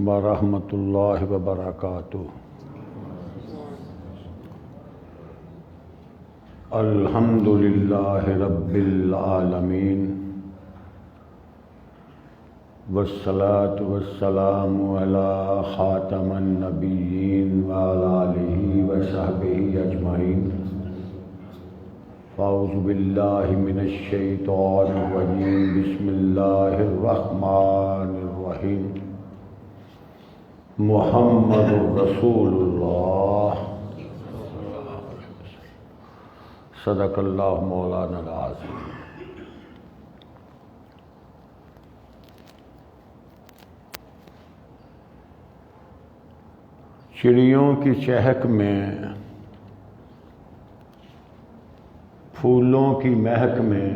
ورحمۃ اللہ وبرکاتہ۔ الحمد للہ رب العالمین والصلاة والسلام علی خاتم النبیین وعلی آلہ وصحبہ اجمعین۔ اعوذ باللہ من الشیطان الرجیم، بسم اللہ الرحمن الرحیم۔ محمد رسول اللہ، صدق اللہ مولانا العظیم۔ چڑیوں کی چہک میں، پھولوں کی مہک میں،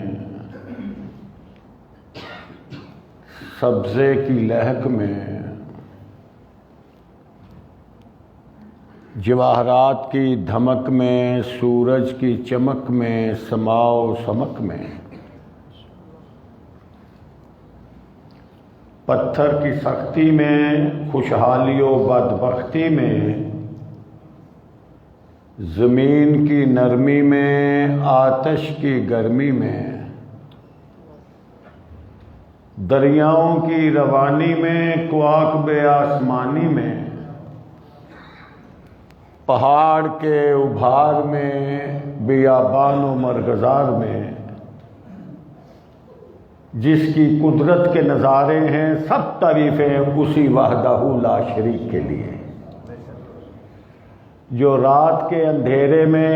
سبزے کی لہک میں، جواہرات کی دھمک میں، سورج کی چمک میں، سماؤ سمک میں، پتھر کی سختی میں، خوشحالی و بدبختی میں، زمین کی نرمی میں، آتش کی گرمی میں، دریاؤں کی روانی میں، کواکب آسمانی میں، پہاڑ کے ابھار میں، بیابان و مرغزار میں، جس کی قدرت کے نظارے ہیں، سب تعریفیں اسی وحدہ لا شریک کے لیے، جو رات کے اندھیرے میں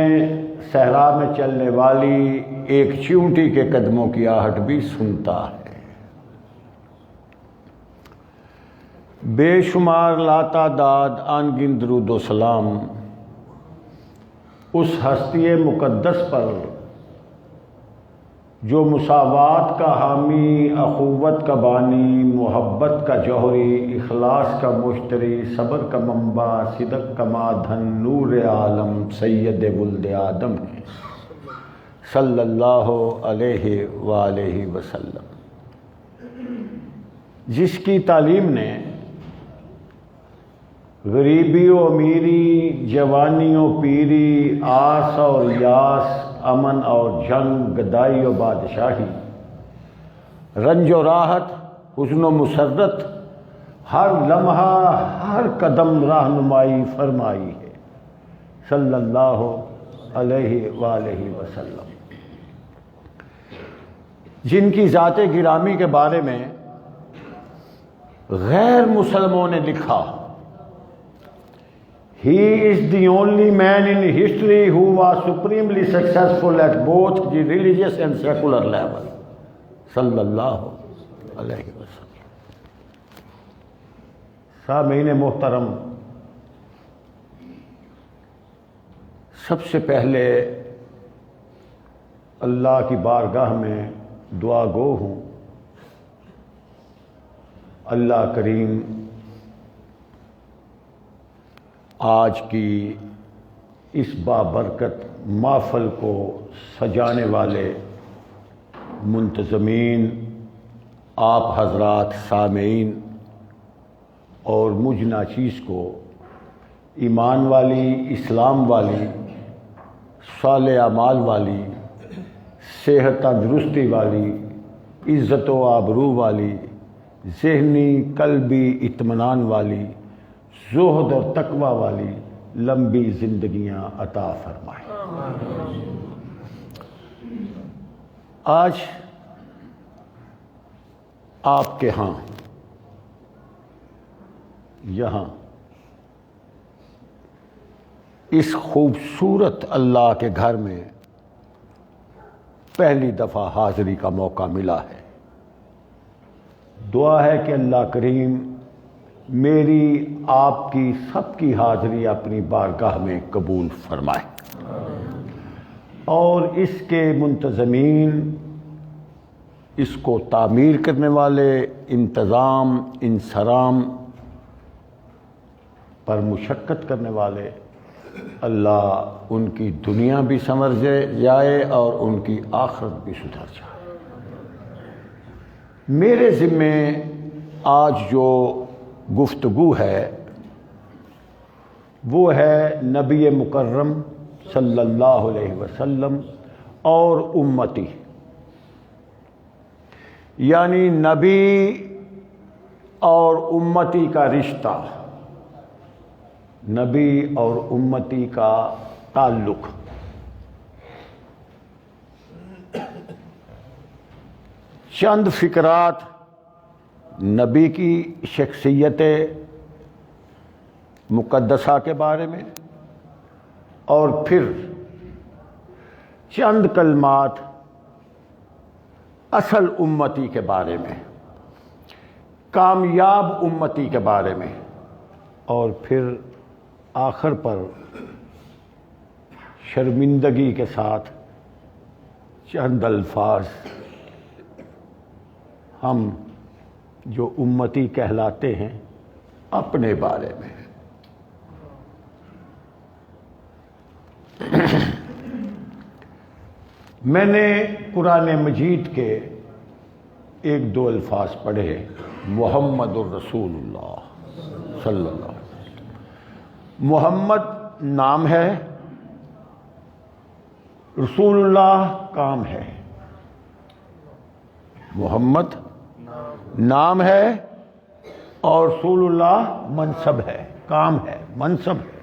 صحرا میں چلنے والی ایک چیونٹی کے قدموں کی آہٹ بھی سنتا ہے۔ بے شمار لاتعداد ان درود و سلام اس ہستی مقدس پر جو مساوات کا حامی، اخوت کا بانی، محبت کا جوہری، اخلاص کا مشتری، صبر کا منبع، صدق کا مادھن، نور عالم، سید ولد آدم ہے، صلی اللہ علیہ وآلہ وسلم، جس کی تعلیم نے غریبی و امیری، جوانی و پیری، آس اور یاس، امن اور جنگ، گدائی و بادشاہی، رنج و راحت، حزن و مسرت، ہر لمحہ ہر قدم رہنمائی فرمائی ہے، صلی اللہ علیہ وآلہ وسلم، جن کی ذات گرامی کے بارے میں غیر مسلموں نے لکھا، He is the only man in history who was supremely successful at both the religious and secular level. صلی اللہ علیہ وسلم۔ سامعین محترم، سب سے پہلے اللہ کی بارگاہ میں دعا گو ہوں، اللہ کریم آج کی اس بابرکت محفل کو سجانے والے منتظمین، آپ حضرات سامعین اور مجھ ناچیز کو ایمان والی، اسلام والی، صالح اعمال والی، صحت تندرستی والی، عزت و آبرو والی، ذہنی قلبی اطمینان والی، زہد اور تقوی والی لمبی زندگیاں عطا فرمائے۔ آج آپ کے ہاں یہاں اس خوبصورت اللہ کے گھر میں پہلی دفعہ حاضری کا موقع ملا ہے۔ دعا ہے کہ اللہ کریم میری، آپ کی، سب کی حاضری اپنی بارگاہ میں قبول فرمائے، اور اس کے منتظمین، اس کو تعمیر کرنے والے، انتظام، انصرام پر مشقت کرنے والے، اللہ ان کی دنیا بھی سنور جائے اور ان کی آخرت بھی سدھر جائے۔ میرے ذمے آج جو گفتگو ہے وہ ہے نبی مکرم صلی اللہ علیہ وسلم اور امتی، یعنی نبی اور امتی کا رشتہ، نبی اور امتی کا تعلق۔ چند فقرات نبی کی شخصیت مقدسہ کے بارے میں، اور پھر چند کلمات اصل امتی کے بارے میں، کامیاب امتی کے بارے میں، اور پھر آخر پر شرمندگی کے ساتھ چند الفاظ ہم جو امتی کہلاتے ہیں اپنے بارے میں۔ میں نے قرآن مجید کے ایک دو الفاظ پڑھے، محمد الرسول اللہ صلی اللہ علیہ وسلم۔ محمد نام ہے، رسول اللہ کام ہے۔ محمد نام ہے اور رسول اللہ منصب ہے، کام ہے، منصب ہے۔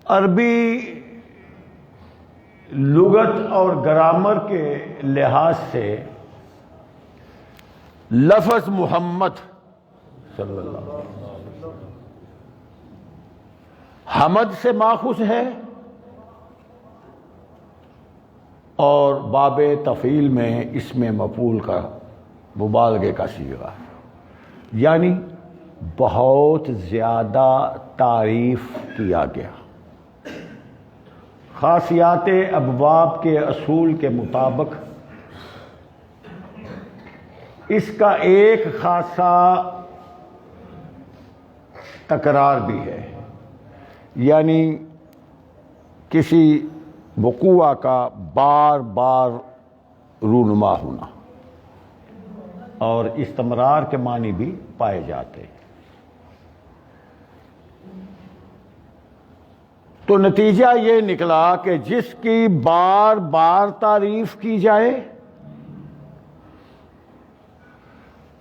عربی لغت اور گرامر کے لحاظ سے لفظ محمد صلی اللہ علیہ وسلم حمد سے ماخوذ ہے، اور باب تفعیل میں اسم مفعول کا مبالغے کا صیغہ ہے، یعنی بہت زیادہ تعریف کیا گیا۔ خاصیات ابواب کے اصول کے مطابق اس کا ایک خاصا تکرار بھی ہے، یعنی کسی وقوع کا بار بار رونما ہونا، اور استمرار کے معنی بھی پائے جاتے ہیں۔ تو نتیجہ یہ نکلا کہ جس کی بار بار تعریف کی جائے،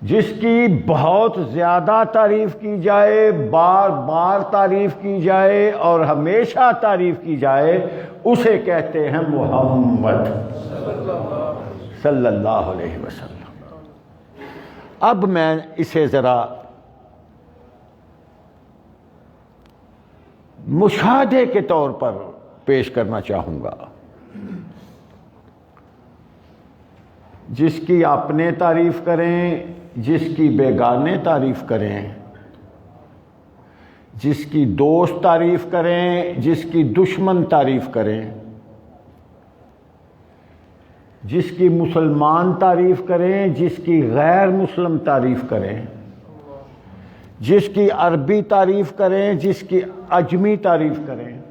جس کی بہت زیادہ تعریف کی جائے، بار بار تعریف کی جائے اور ہمیشہ تعریف کی جائے، اسے کہتے ہیں محمد صلی اللہ علیہ وسلم۔ اب میں اسے ذرا مشاہدے کے طور پر پیش کرنا چاہوں گا۔ جس کی اپنے تعریف کریں، جس کی بیگانے تعریف کریں، جس کی دوست تعریف کریں، جس کی دشمن تعریف کریں، جس کی مسلمان تعریف کریں، جس کی غیر مسلم تعریف کریں، جس کی عربی تعریف کریں، جس کی عجمی تعریف کریں،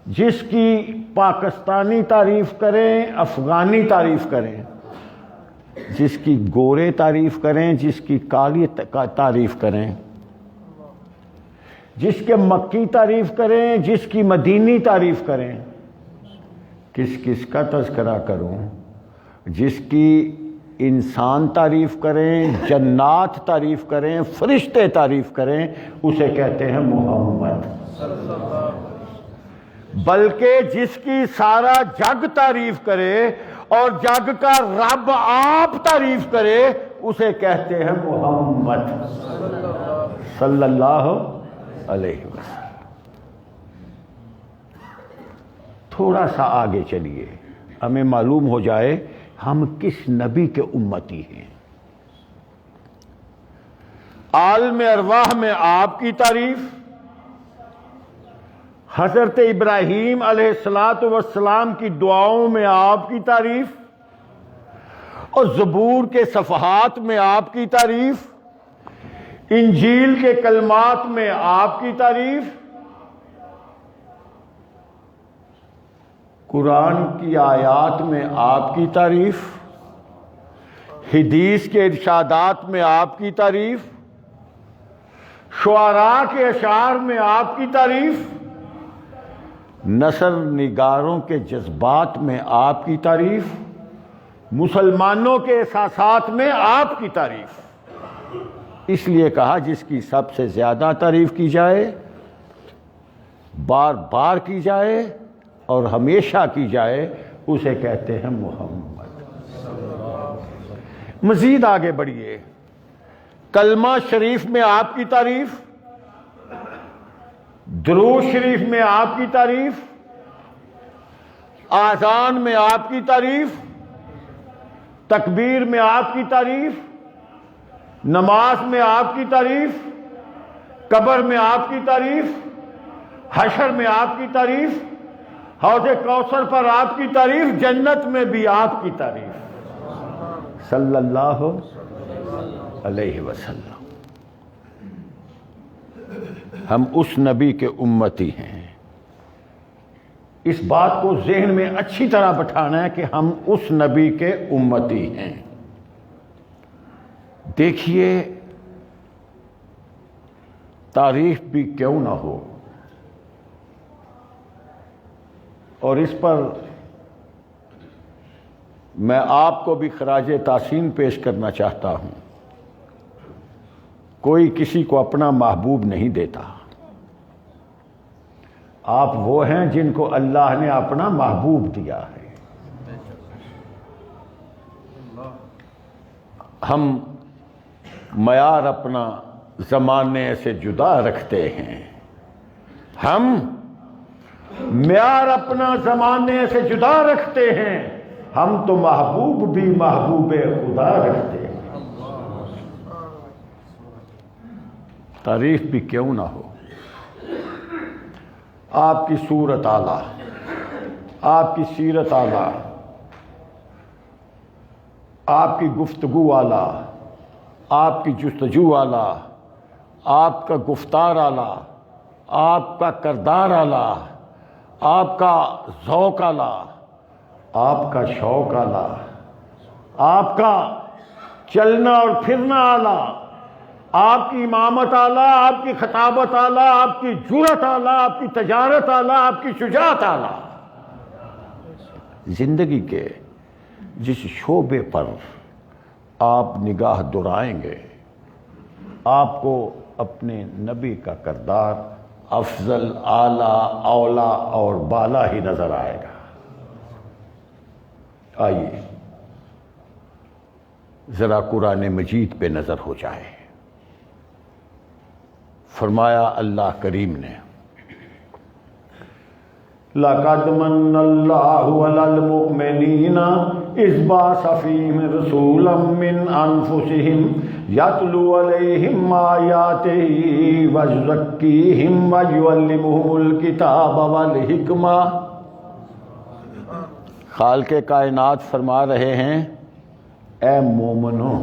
جس کی پاکستانی تعریف کریں، افغانی تعریف کریں، جس کی گورے تعریف کریں، جس کی کالی تعریف کریں، جس کے مکی تعریف کریں، جس کی مدینی تعریف کریں، کس کس کا تذکرہ کروں؟ جس کی انسان تعریف کریں، جنات تعریف کریں، فرشتے تعریف کریں، اسے کہتے ہیں محمد۔ بلکہ جس کی سارا جگ تعریف کرے اور جگ کا رب آپ تعریف کرے، اسے کہتے ہیں محمد صلی اللہ علیہ وسلم۔ تھوڑا سا آگے چلیے، ہمیں معلوم ہو جائے ہم کس نبی کے امتی ہیں۔ عالم ارواح میں آپ کی تعریف، حضرت ابراہیم علیہ السلام کی دعاؤں میں آپ کی تعریف، اور زبور کے صفحات میں آپ کی تعریف، انجیل کے کلمات میں آپ کی تعریف، قرآن کی آیات میں آپ کی تعریف، حدیث کے ارشادات میں آپ کی تعریف، شعراء کے اشعار میں آپ کی تعریف، نثر نگاروں کے جذبات میں آپ کی تعریف، مسلمانوں کے احساسات میں آپ کی تعریف۔ اس لیے کہا جس کی سب سے زیادہ تعریف کی جائے، بار بار کی جائے اور ہمیشہ کی جائے، اسے کہتے ہیں محمد۔ مزید آگے بڑھیے، کلمہ شریف میں آپ کی تعریف، درود شریف میں آپ کی تعریف، آذان میں آپ کی تعریف، تکبیر میں آپ کی تعریف، نماز میں آپ کی تعریف، قبر میں آپ کی تعریف، حشر میں آپ کی تعریف، حوض کوثر پر آپ کی تعریف، جنت میں بھی آپ کی تعریف صلی اللہ علیہ وسلم۔ ہم اس نبی کے امتی ہیں۔ اس بات کو ذہن میں اچھی طرح بٹھانا ہے کہ ہم اس نبی کے امتی ہیں۔ دیکھیے، تعریف بھی کیوں نہ ہو، اور اس پر میں آپ کو بھی خراج تحسین پیش کرنا چاہتا ہوں۔ کوئی کسی کو اپنا محبوب نہیں دیتا۔ آپ وہ ہیں جن کو اللہ نے اپنا محبوب دیا ہے۔ ہم معیار اپنا زمانے سے جدا رکھتے ہیں، ہم معیار اپنا زمانے سے جدا رکھتے ہیں، ہم تو محبوب بھی محبوب خدا رکھتے ہیں۔ تعریف بھی کیوں نہ ہو، آپ کی صورت اعلیٰ، آپ کی سیرت اعلیٰ، آپ کی گفتگو اعلیٰ، آپ کی جستجو اعلیٰ، آپ کا گفتار اعلیٰ، آپ کا کردار اعلیٰ، آپ کا ذوق اعلیٰ، آپ کا شوق اعلیٰ، آپ کا چلنا اور پھرنا اعلیٰ، آپ کی امامت اعلیٰ، آپ کی خطابت اعلیٰ، آپ کی جرأت اعلیٰ، آپ کی تجارت اعلیٰ، آپ کی شجاعت اعلیٰ۔ زندگی کے جس شعبے پر آپ نگاہ دورائیں گے، آپ کو اپنے نبی کا کردار افضل، اعلیٰ، اولا اور بالا ہی نظر آئے گا۔ آئیے ذرا قرآن مجید پہ نظر ہو جائے۔ فرمایا اللہ کریم نے، لَقَدْ مَنَّ اللَّهُ عَلَى الْمُؤْمِنِينَ إِذْ بَعَثَ فِيهِمْ رَسُولًا مِّنْ أَنفُسِهِمْ يَتْلُو عَلَيْهِمْ آيَاتِهِ وَيُزَكِّيهِمْ وَيُعَلِّمُهُمُ الْكِتَابَ وَالْحِكْمَةَ۔ خالق کائنات فرما رہے ہیں، اے مومنوں،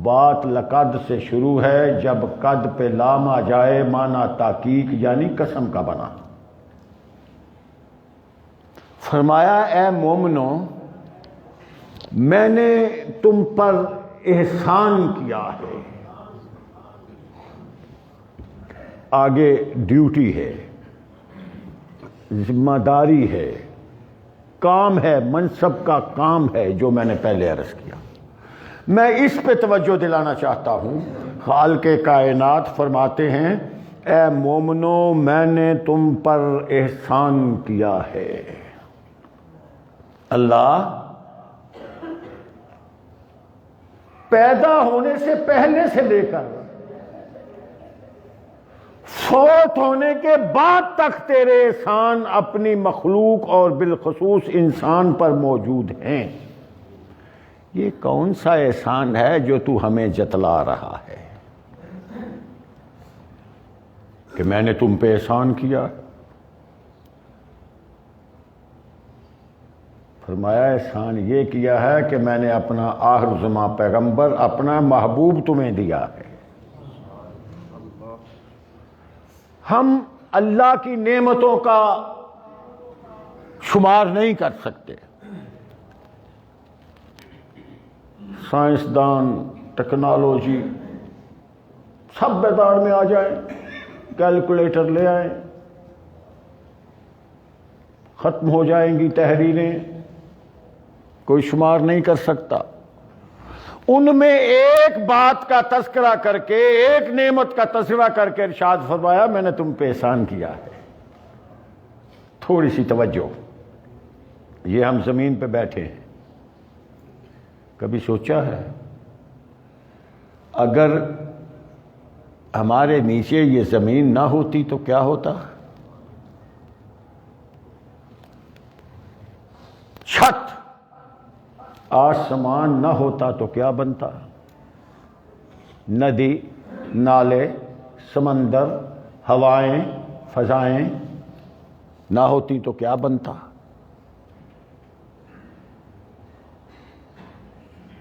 بات لقد سے شروع ہے، جب قد پہ لام آ جائے معنی تحقیق یعنی قسم کا بنا۔ فرمایا اے مومنوں، میں نے تم پر احسان کیا ہے۔ آگے ڈیوٹی ہے، ذمہ داری ہے، کام ہے، منصب کا کام ہے، جو میں نے پہلے عرض کیا۔ میں اس پہ توجہ دلانا چاہتا ہوں۔ خالق کائنات فرماتے ہیں، اے مومنو، میں نے تم پر احسان کیا ہے۔ اللہ پیدا ہونے سے پہلے سے لے کر فوت ہونے کے بعد تک تیرے احسان اپنی مخلوق اور بالخصوص انسان پر موجود ہیں۔ یہ کون سا احسان ہے جو تو ہمیں جتلا رہا ہے کہ میں نے تم پہ احسان کیا؟ فرمایا احسان یہ کیا ہے کہ میں نے اپنا آخر الزماں پیغمبر، اپنا محبوب تمہیں دیا ہے۔ ہم اللہ کی نعمتوں کا شمار نہیں کر سکتے۔ سائنسدان، ٹیکنالوجی سب میدان میں آ جائیں، کیلکولیٹر لے آئیں، ختم ہو جائیں گی تحریریں، کوئی شمار نہیں کر سکتا۔ ان میں ایک بات کا تذکرہ کر کے، ایک نعمت کا تذکرہ کر کے ارشاد فرمایا میں نے تم پہ احسان کیا ہے۔ تھوڑی سی توجہ، یہ ہم زمین پہ بیٹھے ہیں، کبھی سوچا ہے اگر ہمارے نیچے یہ زمین نہ ہوتی تو کیا ہوتا؟ چھت، آسمان نہ ہوتا تو کیا بنتا؟ ندی، نالے، سمندر، ہوائیں، فضائیں نہ ہوتی تو کیا بنتا؟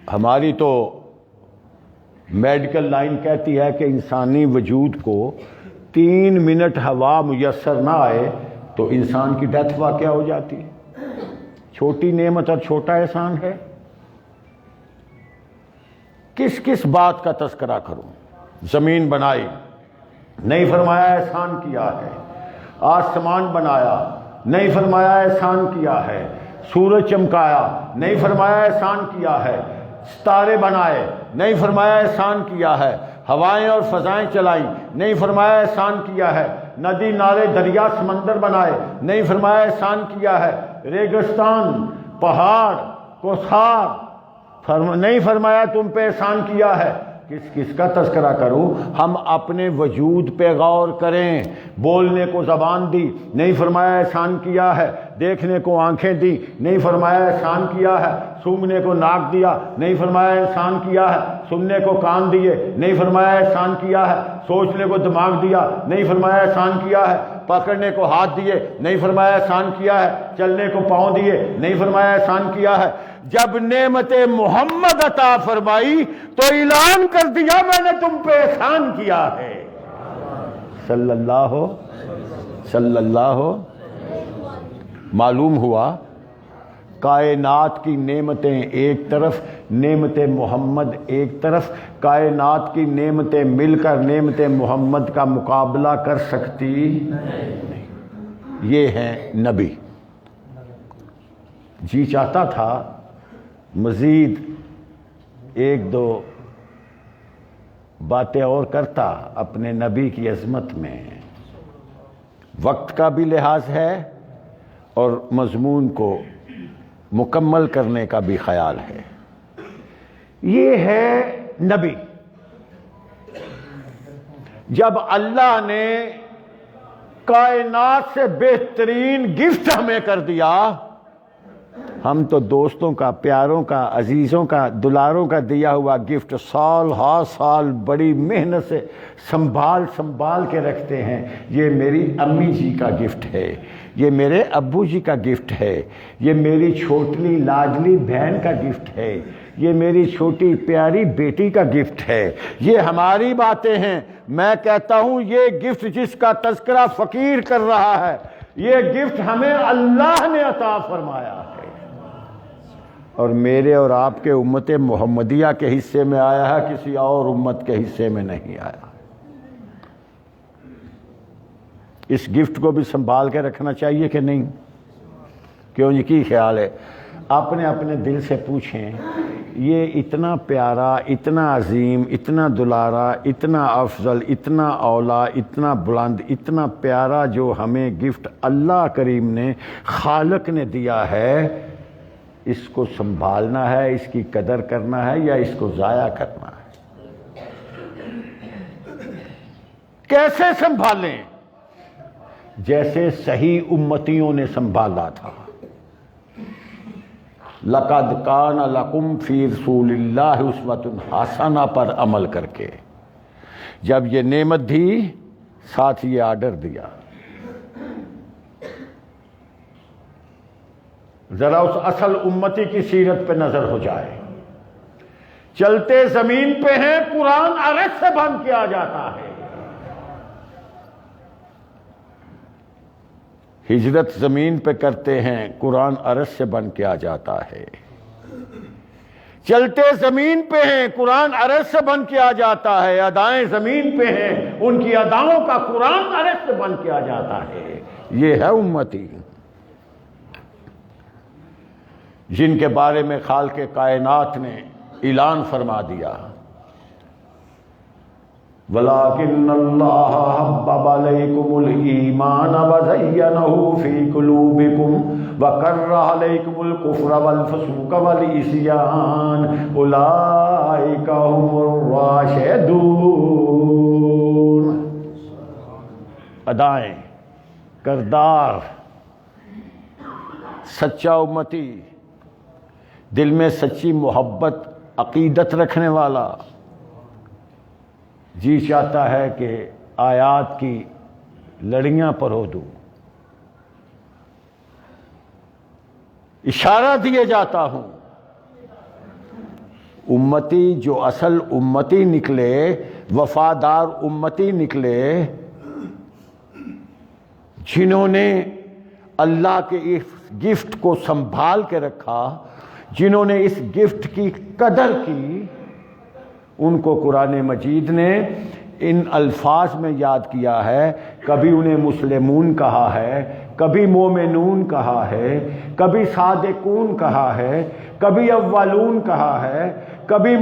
ہماری تو میڈیکل لائن کہتی ہے کہ انسانی وجود کو 3 منٹ ہوا میسر نہ آئے تو انسان کی ڈیتھ واقع ہو جاتی ہے۔ چھوٹی نعمت اور چھوٹا احسان ہے۔ کس کس بات کا تذکرہ کروں؟ زمین بنائی، نہیں فرمایا احسان کیا ہے۔ آسمان بنایا، نہیں فرمایا احسان کیا ہے۔ سورج چمکایا، نہیں فرمایا احسان کیا ہے۔ ستارے بنائے، نہیں فرمایا احسان کیا ہے۔ ہوائیں اور فضائیں چلائی، نہیں فرمایا احسان کیا ہے۔ ندی، نالے، دریا، سمندر بنائے، نہیں فرمایا احسان کیا ہے۔ ریگستان، پہاڑ، کوثار، نہیں فرمایا تم پہ احسان کیا ہے۔ کس کس کا تذکرہ کروں؟ ہم اپنے وجود پہ غور کریں۔ بولنے کو زبان دی، نہیں فرمایا احسان کیا ہے۔ دیکھنے کو آنکھیں دی، نہیں فرمایا احسان کیا ہے۔ سونگھنے کو ناک دیا، نہیں فرمایا احسان کیا ہے۔ سننے کو کان دیے، نہیں فرمایا احسان کیا ہے۔ سوچنے کو دماغ دیا، نہیں فرمایا احسان کیا ہے۔ پکڑنے کو ہاتھ دیے، نہیں فرمایا احسان کیا ہے۔ چلنے کو پاؤں دیے، نہیں فرمایا احسان کیا ہے۔ جب نعمت محمد عطا فرمائی تو اعلان کر دیا میں نے تم پہ احسان کیا ہے۔ صلی اللہ معلوم ہوا کائنات کی نعمتیں ایک طرف، نعمت محمد ایک طرف۔ کائنات کی نعمتیں مل کر نعمت محمد کا مقابلہ کر سکتی نہیں۔ یہ ہیں نبی۔ جی چاہتا تھا مزید 1-2 باتیں اور کرتا اپنے نبی کی عظمت میں، وقت کا بھی لحاظ ہے اور مضمون کو مکمل کرنے کا بھی خیال ہے۔ یہ ہے نبی۔ جب اللہ نے کائنات سے بہترین گفٹ ہمیں کر دیا، ہم تو دوستوں کا، پیاروں کا، عزیزوں کا، دلاروں کا دیا ہوا گفٹ سال ہا سال بڑی محنت سے سنبھال کے رکھتے ہیں۔ یہ میری امی جی کا گفٹ ہے، یہ میرے ابو جی کا گفٹ ہے، یہ میری چھوٹی لاڈلی بہن کا گفٹ ہے، یہ میری چھوٹی پیاری بیٹی کا گفٹ ہے۔ یہ ہماری باتیں ہیں۔ میں کہتا ہوں یہ گفٹ جس کا تذکرہ فقیر کر رہا ہے، یہ گفٹ ہمیں اللہ نے عطا فرمایا ہے، اور میرے اور آپ کے امت محمدیہ کے حصے میں آیا ہے، کسی اور امت کے حصے میں نہیں آیا۔ اس گفٹ کو بھی سنبھال کے رکھنا چاہیے کہ نہیں؟ کیوں جی کی خیال ہے؟ اپنے اپنے دل سے پوچھیں، یہ اتنا پیارا، اتنا عظیم، اتنا دلارا، اتنا افضل، اتنا اولا، اتنا بلند، اتنا پیارا جو ہمیں گفٹ اللہ کریم نے، خالق نے دیا ہے، اس کو سنبھالنا ہے، اس کی قدر کرنا ہے یا اس کو ضائع کرنا ہے؟ کیسے سنبھالیں؟ جیسے صحیح امتیوں نے سنبھالا تھا۔ لَقَدْ كَانَ لَكُمْ فِي رَسُولِ اللَّهِ أُسْوَةٌ حَسَنَةٌ پر عمل کر کے جب یہ نعمت دی، ساتھ یہ آرڈر دیا، ذرا اس اصل امتی کی سیرت پہ نظر ہو جائے۔ چلتے زمین پہ ہیں، قرآن عرش سے بند کیا جاتا ہے۔ ہجرت زمین پہ کرتے ہیں، قرآن عرش سے بن کے آ جاتا ہے۔ چلتے زمین پہ ہیں، قرآن عرش سے بند کیا جاتا ہے، ادائیں زمین پہ ہیں، ان کی اداؤں کا قرآن عرش سے بند کیا جاتا ہے۔ یہ ہے امتی، جن کے بارے میں خالق کائنات نے اعلان فرما دیا، وَلَٰكِنَّ اللَّهَ حَبَّبَ إِلَيْكُمُ الْإِيمَانَ وَزَيَّنَهُ فِي قُلُوبِكُمْ وَكَرَّهَ إِلَيْكُمُ الْكُفْرَ وَالْفُسُوقَ وَالْعِصْيَانَ أُولَٰئِكَ هُمُ الرَّاشِدُونَ۔ ادائیں، کردار، سچا امتی، دل میں سچی محبت، عقیدت رکھنے والا، جی چاہتا ہے کہ آیات کی لڑیاں پرو دوں، اشارہ دیے جاتا ہوں۔ امتی جو اصل امتی نکلے، وفادار امتی نکلے، جنہوں نے اللہ کے اس گفٹ کو سنبھال کے رکھا، جنہوں نے اس گفٹ کی قدر کی، ان کو قرآن مجید نے ان الفاظ میں یاد کیا ہے۔ کبھی انہیں مسلمون کہا ہے، کبھی مومنون کہا ہے، کبھی صادقون کہا ہے، کبھی اولون کہا ہے، کبھی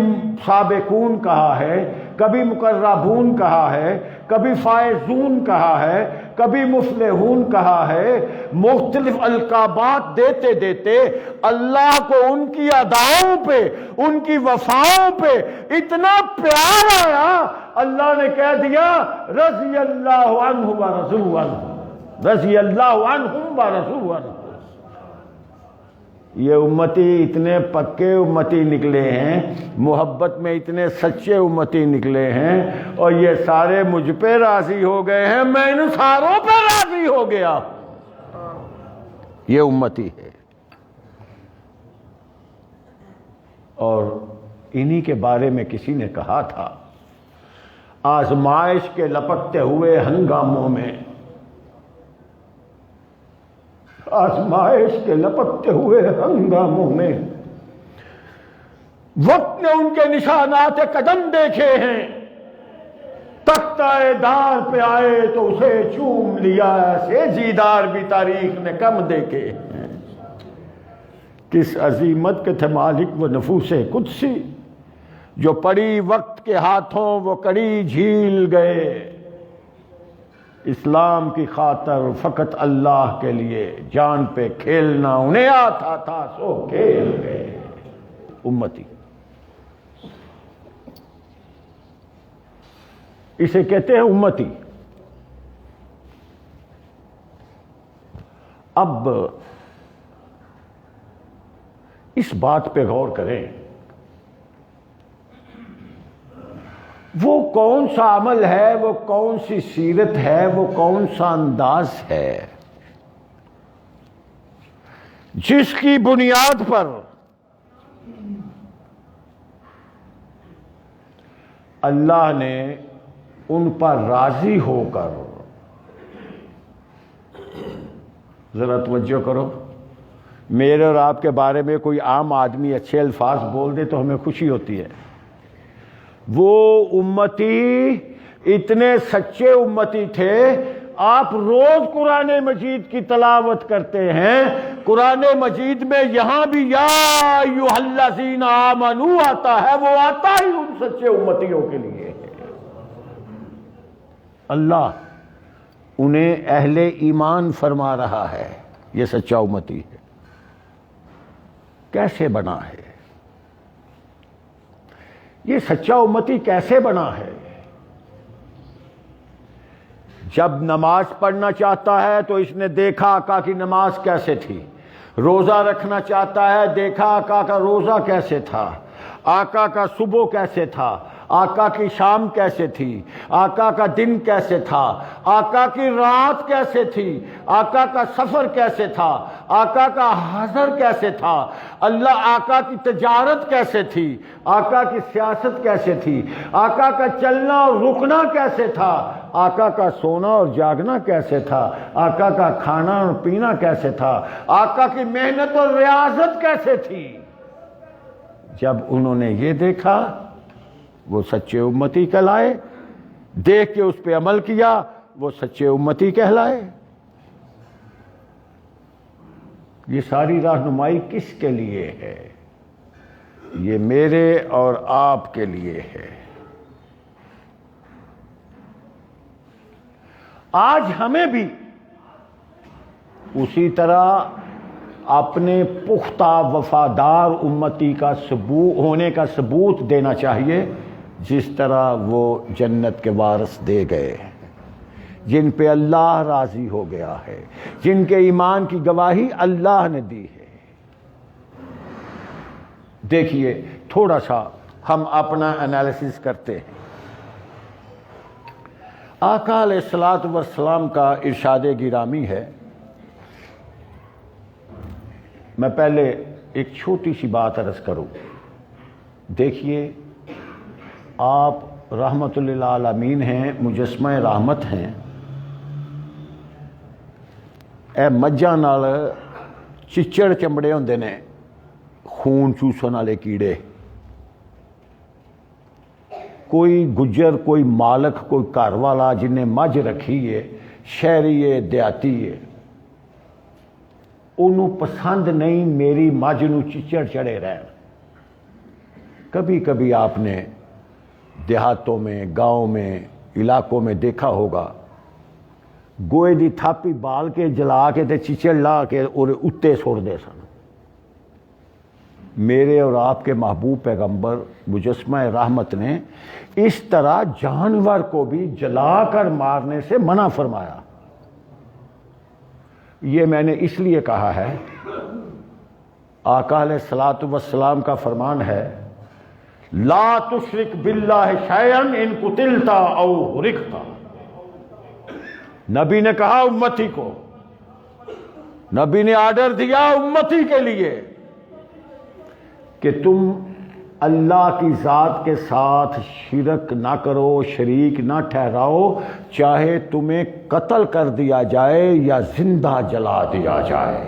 سابقون کہا ہے، کبھی مقربون کہا ہے، کبھی فائزون کہا ہے، کبھی مفلحون کہا ہے۔ مختلف القابات دیتے دیتے اللہ کو ان کی اداؤں پہ، ان کی وفاؤں پہ اتنا پیار آیا، اللہ نے کہہ دیا رضی اللہ عنہ ورضوا عنہ، رضی اللہ عنہم ورضوا عنہ۔ یہ امتی اتنے پکے امتی نکلے ہیں، محبت میں اتنے سچے امتی نکلے ہیں، اور یہ سارے مجھ پہ راضی ہو گئے ہیں، میں ان ساروں پہ راضی ہو گیا۔ یہ امتی ہے، اور انہی کے بارے میں کسی نے کہا تھا، آزمائش کے لپکتے ہوئے ہنگاموں میں، آزمائش کے لپکتے ہوئے ہنگاموں میں وقت نے ان کے نشانات قدم دیکھے ہیں، تختہ دار پہ آئے تو اسے چوم لیا، ایسے دیدار بھی تاریخ نے کم دیکھے ہیں۔ کس عظیمت کے تھے مالک وہ نفوس قدسی، جو پڑی وقت کے ہاتھوں وہ کڑی جھیل گئے، اسلام کی خاطر فقط اللہ کے لیے جان پہ کھیلنا انہیں آتا تھا سو کھیل گئے۔ امتی، اسے کہتے ہیں امتی۔ اب اس بات پہ غور کریں، وہ کون سا عمل ہے، وہ کون سی سیرت ہے، وہ کون سا انداز ہے جس کی بنیاد پر اللہ نے ان پر راضی ہو کر، ذرا توجہ کرو، میرے اور آپ کے بارے میں کوئی عام آدمی اچھے الفاظ بول دے تو ہمیں خوشی ہوتی ہے۔ وہ امتی اتنے سچے امتی تھے، آپ روز قرآن مجید کی تلاوت کرتے ہیں، قرآن مجید میں یہاں بھی یا ایھا الذین آمنوا آتا ہے، وہ آتا ہی ان سچے امتیوں کے لیے ہے۔ اللہ انہیں اہل ایمان فرما رہا ہے، یہ سچا امتی ہے۔ کیسے بنا ہے یہ سچا امتی؟ کیسے بنا ہے؟ جب نماز پڑھنا چاہتا ہے تو اس نے دیکھا آقا کی نماز کیسے تھی، روزہ رکھنا چاہتا ہے دیکھا آقا کا روزہ کیسے تھا، آقا کا صبح کیسے تھا، آقا کی شام کیسے تھی، آقا کا دن کیسے تھا، آقا کی رات کیسے تھی، آقا کا سفر کیسے تھا، آقا کا حضر کیسے تھا، اللہ آقا کی تجارت کیسے تھی، آقا کی سیاست کیسے تھی، آقا کا چلنا اور رکنا کیسے تھا، آقا کا سونا اور جاگنا کیسے تھا، آقا کا کھانا اور پینا کیسے تھا، آقا کی محنت اور ریاضت کیسے تھی۔ جب انہوں نے یہ دیکھا وہ سچے امتی کہلائے، دیکھ کے اس پہ عمل کیا وہ سچے امتی کہلائے۔ یہ ساری رہنمائی کس کے لیے ہے؟ یہ میرے اور آپ کے لیے ہے۔ آج ہمیں بھی اسی طرح اپنے پختہ وفادار امتی کا ہونے کا ثبوت دینا چاہیے، جس طرح وہ جنت کے وارث دے گئے، جن پہ اللہ راضی ہو گیا ہے، جن کے ایمان کی گواہی اللہ نے دی ہے۔ دیکھیے تھوڑا سا ہم اپنا انالیسس کرتے ہیں۔ آقا علیہ الصلوۃ والسلام کا ارشاد گرامی ہے۔ میں پہلے ایک چھوٹی سی بات عرض کروں۔ دیکھیے آپ رحمت للعالمین ہیں، مجسمہ رحمت ہیں۔ اے مجھاں نال چچڑ چمڑے ہوندے نے، خون چوسن والے کیڑے، کوئی گجر، کوئی مالک، کوئی گھر والا جن نے مجھ رکھی ہے، شہری ہے، دیہاتی ہے، انہوں پسند نہیں میری مجھ نو چچڑ چڑھے رہن۔ کبھی کبھی آپ نے دیہاتوں میں، گاؤں میں، علاقوں میں دیکھا ہوگا، گوئے دی تھاپی بال کے جلا کے تے چچڑ لا کے اور اتے سوڑ دے سن۔ میرے اور آپ کے محبوب پیغمبر مجسمہ رحمت نے اس طرح جانور کو بھی جلا کر مارنے سے منع فرمایا۔ یہ میں نے اس لیے کہا ہے، آقا علیہ الصلوۃ والسلام کا فرمان ہے، لا تشرک باللہ شیئا ان قتلت او حرقت۔ نبی نے کہا امتی کو، نبی نے آرڈر دیا امتی کے لیے کہ تم اللہ کی ذات کے ساتھ شرک نہ کرو، شریک نہ ٹھہراؤ، چاہے تمہیں قتل کر دیا جائے یا زندہ جلا دیا جائے۔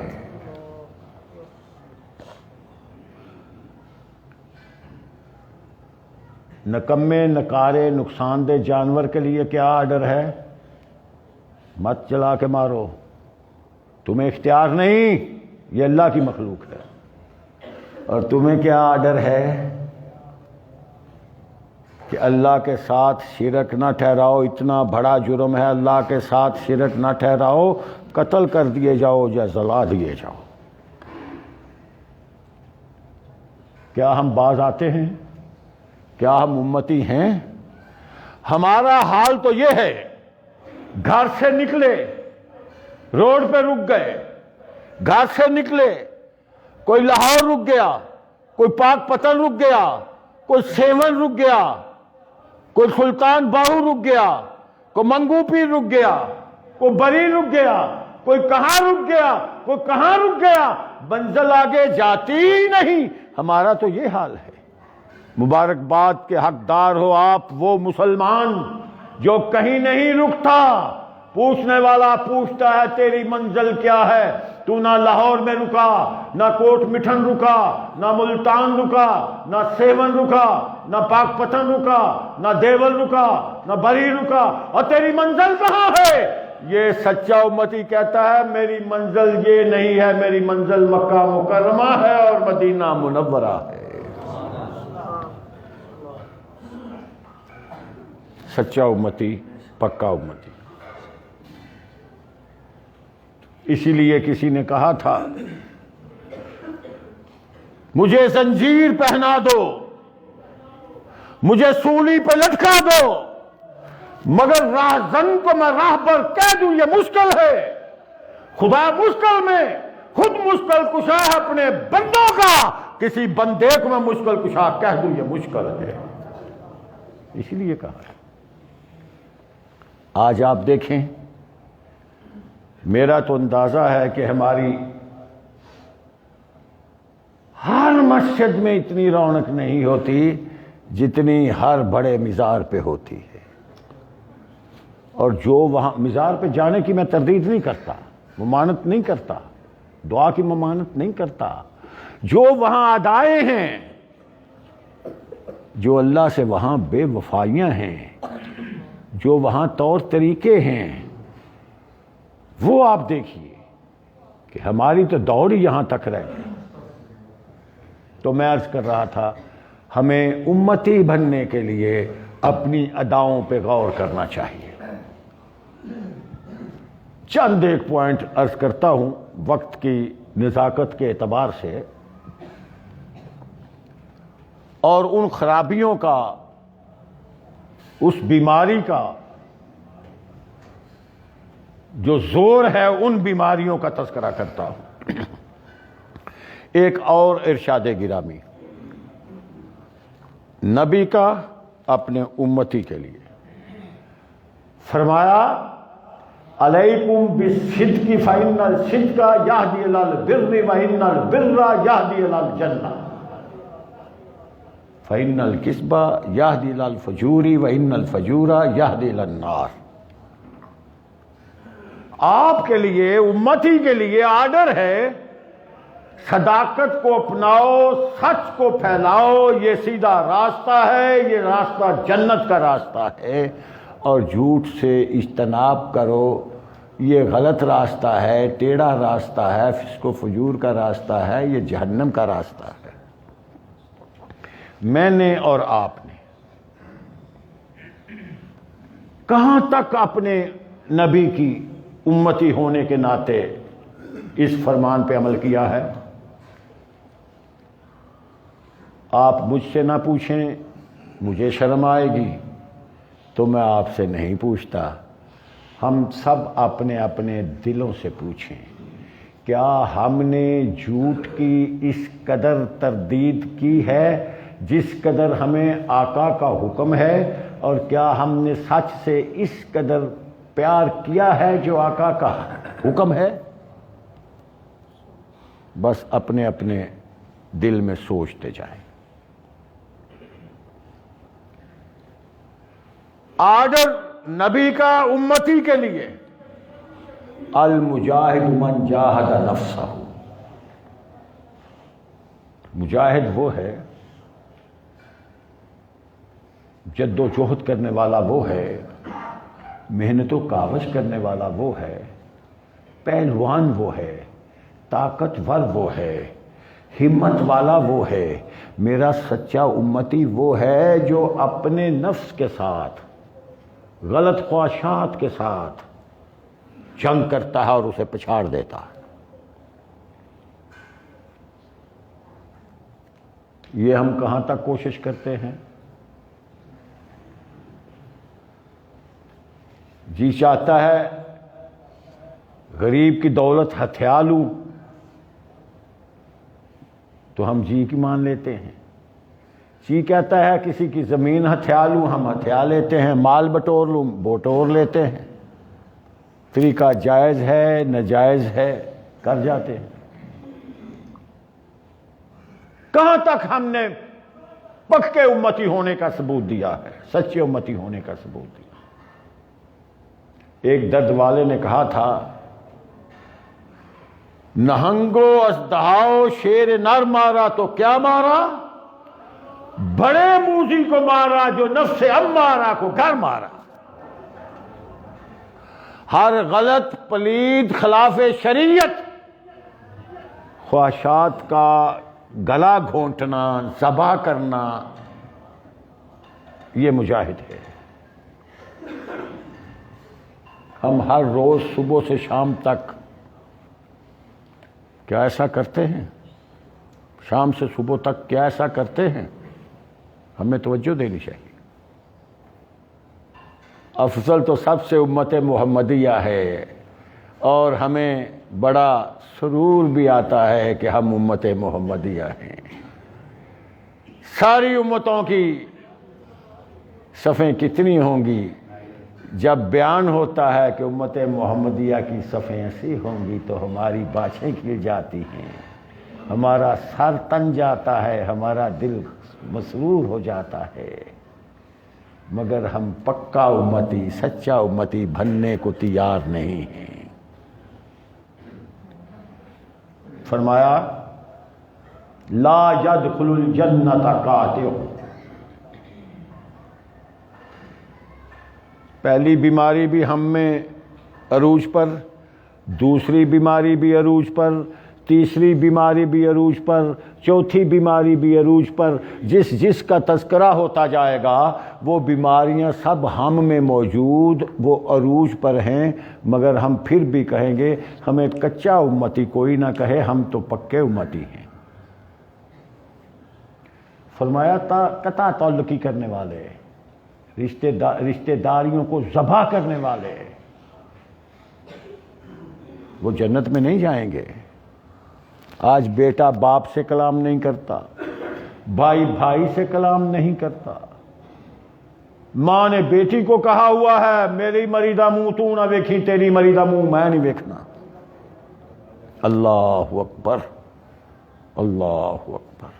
نکمے، نکارے، نقصان دہ جانور کے لیے کیا آرڈر ہے؟ مت جلا کے مارو، تمہیں اختیار نہیں، یہ اللہ کی مخلوق ہے۔ اور تمہیں کیا آرڈر ہے کہ اللہ کے ساتھ شرک نہ ٹھہراؤ، اتنا بڑا جرم ہے، اللہ کے ساتھ شرک نہ ٹھہراؤ، قتل کر دیے جاؤ یا جلا دیے جاؤ۔ کیا ہم باز آتے ہیں؟ کیا ہم امتی ہیں؟ ہمارا حال تو یہ ہے، گھر سے نکلے، روڈ پہ رک گئے، گھر سے نکلے، کوئی لاہور رک گیا، کوئی پاک پتن رک گیا، کوئی سیون رک گیا، کوئی سلطان باہو رک گیا، کوئی منگو پیر رک گیا، کوئی بری رک گیا، کوئی کہاں رک گیا، کوئی کہاں رک گیا، منزل آگے جاتی ہی نہیں۔ ہمارا تو یہ حال ہے۔ مبارکباد کے حقدار ہو آپ، وہ مسلمان جو کہیں نہیں رکتا، پوچھنے والا پوچھتا ہے تیری منزل کیا ہے؟ تو نہ لاہور میں رکا، نہ کوٹ مٹھن رکا، نہ ملتان رکا، نہ سیون رکا، نہ پاک پتن رکا، نہ دیول رکا، نہ بری رکا، اور تیری منزل کہاں ہے؟ یہ سچا امتی کہتا ہے میری منزل یہ نہیں ہے، میری منزل مکہ مکرمہ ہے اور مدینہ منورہ ہے۔ سچا امتی، پکا امتی۔ اسی لیے کسی نے کہا تھا مجھے زنجیر پہنا دو، مجھے سولی پہ لٹکا دو، مگر راہزن کو میں راہ پر کہہ دوں یہ مشکل ہے۔ خدا مشکل میں خود مشکل کشا ہے اپنے بندوں کا، کسی بندے کو میں مشکل کشا کہہ دوں یہ مشکل ہے۔ اسی لیے کہا ہے۔ آج آپ دیکھیں، میرا تو اندازہ ہے کہ ہماری ہر مسجد میں اتنی رونق نہیں ہوتی جتنی ہر بڑے مزار پہ ہوتی ہے۔ اور جو وہاں مزار پہ جانے کی میں تردید نہیں کرتا، ممانعت نہیں کرتا، دعا کی ممانعت نہیں کرتا، جو وہاں ادائے ہیں جو اللہ سے وہاں بے وفائیاں ہیں، جو وہاں طور طریقے ہیں، وہ آپ دیکھیے کہ ہماری تو دوڑ ہی یہاں تک رہ گئی۔ تو میں عرض کر رہا تھا ہمیں امتی بننے کے لیے اپنی اداؤں پہ غور کرنا چاہیے۔ چند ایک پوائنٹ عرض کرتا ہوں وقت کی نزاکت کے اعتبار سے، اور ان خرابیوں کا، اس بیماری کا جو زور ہے، ان بیماریوں کا تذکرہ کرتا ہوں۔ ایک اور ارشاد گرامی نبی کا اپنے امتی کے لیے فرمایا، علیکم بالصدق فإن الصدق یہدی الی البر وإن البر یہدی الی الجنہ فإن الکذب یہدی الی الفجور وإن الفجور یہدی الی النار۔ آپ کے لیے، امتی کے لیے آرڈر ہے، صداقت کو اپناؤ، سچ کو پھیلاؤ، یہ سیدھا راستہ ہے، یہ راستہ جنت کا راستہ ہے، اور جھوٹ سے اجتناب کرو، یہ غلط راستہ ہے، ٹیڑھا راستہ ہے، فسق و فجور کا راستہ ہے، یہ جہنم کا راستہ ہے۔ میں نے اور آپ نے کہاں تک اپنے نبی کی امتی ہونے کے ناطے اس فرمان پہ عمل کیا ہے؟ آپ مجھ سے نہ پوچھیں، مجھے شرم آئے گی، تو میں آپ سے نہیں پوچھتا۔ ہم سب اپنے اپنے دلوں سے پوچھیں، کیا ہم نے جھوٹ کی اس قدر تردید کی ہے جس قدر ہمیں آقا کا حکم ہے، اور کیا ہم نے سچ سے اس قدر پیار کیا ہے جو آقا کا حکم ہے؟ بس اپنے اپنے دل میں سوچتے جائیں۔ آرڈر نبی کا امتی کے لیے، المجاہد من جاہد نفسہ، مجاہد وہ ہے، جد و جہد کرنے والا وہ ہے، محنت و کاوش کرنے والا وہ ہے، پہلوان وہ ہے، طاقتور وہ ہے، ہمت والا وہ ہے۔ میرا سچا امتی وہ ہے جو اپنے نفس کے ساتھ، غلط خواہشات کے ساتھ جنگ کرتا ہے اور اسے پچھاڑ دیتا ہے۔ یہ ہم کہاں تک کوشش کرتے ہیں؟ جی چاہتا ہے غریب کی دولت ہتھیا لوں تو ہم جی کی مان لیتے ہیں۔ جی کہتا ہے کسی کی زمین ہتھیا لوں، ہم ہتھیا لیتے ہیں۔ مال بٹور لوں، بٹور لیتے ہیں۔ طریقہ جائز ہے ناجائز ہے، کر جاتے ہیں۔ کہاں تک ہم نے پکے امتی ہونے کا ثبوت دیا ہے، سچے امتی ہونے کا ثبوت دیا؟ ایک درد والے نے کہا تھا، نہنگو اژدہاؤ شیر نر مارا تو کیا مارا، بڑے موذی کو مارا جو نفس امارہ کو گھر مارا۔ ہر غلط پلید خلاف شریعت خواہشات کا گلا گھونٹنا، ذبح کرنا، یہ مجاہد ہے۔ ہم ہر روز صبح سے شام تک کیا ایسا کرتے ہیں؟ شام سے صبح تک کیا ایسا کرتے ہیں؟ ہمیں توجہ دینی چاہیے۔ افضل تو سب سے امت محمدیہ ہے، اور ہمیں بڑا سرور بھی آتا ہے کہ ہم امت محمدیہ ہیں۔ ساری امتوں کی صفیں کتنی ہوں گی؟ جب بیان ہوتا ہے کہ امت محمدیہ کی صفیں ایسی ہوں گی تو ہماری باچھیں کھل جاتی ہیں، ہمارا سر تن جاتا ہے، ہمارا دل مسرور ہو جاتا ہے، مگر ہم پکا امتی، سچا امتی بننے کو تیار نہیں ہیں۔ فرمایا لا يدخل الجنت قاطع، پہلی بیماری بھی ہم میں عروج پر، دوسری بیماری بھی عروج پر، تیسری بیماری بھی عروج پر، چوتھی بیماری بھی عروج پر۔ جس کا تذکرہ ہوتا جائے گا وہ بیماریاں سب ہم میں موجود، وہ عروج پر ہیں، مگر ہم پھر بھی کہیں گے ہمیں کچا امتی کوئی نہ کہے، ہم تو پکے امتی ہیں۔ فرمایا قطع تعلقی کرنے والے، رشتہ داریوں کو ذبح کرنے والے، وہ جنت میں نہیں جائیں گے۔ آج بیٹا باپ سے کلام نہیں کرتا، بھائی بھائی سے کلام نہیں کرتا، ماں نے بیٹی کو کہا ہوا ہے میری مریدا منہ تو نہ ویکھی، تیری مریدا منہ میں نہیں ویکھنا۔ اللہ اکبر، اللہ اکبر۔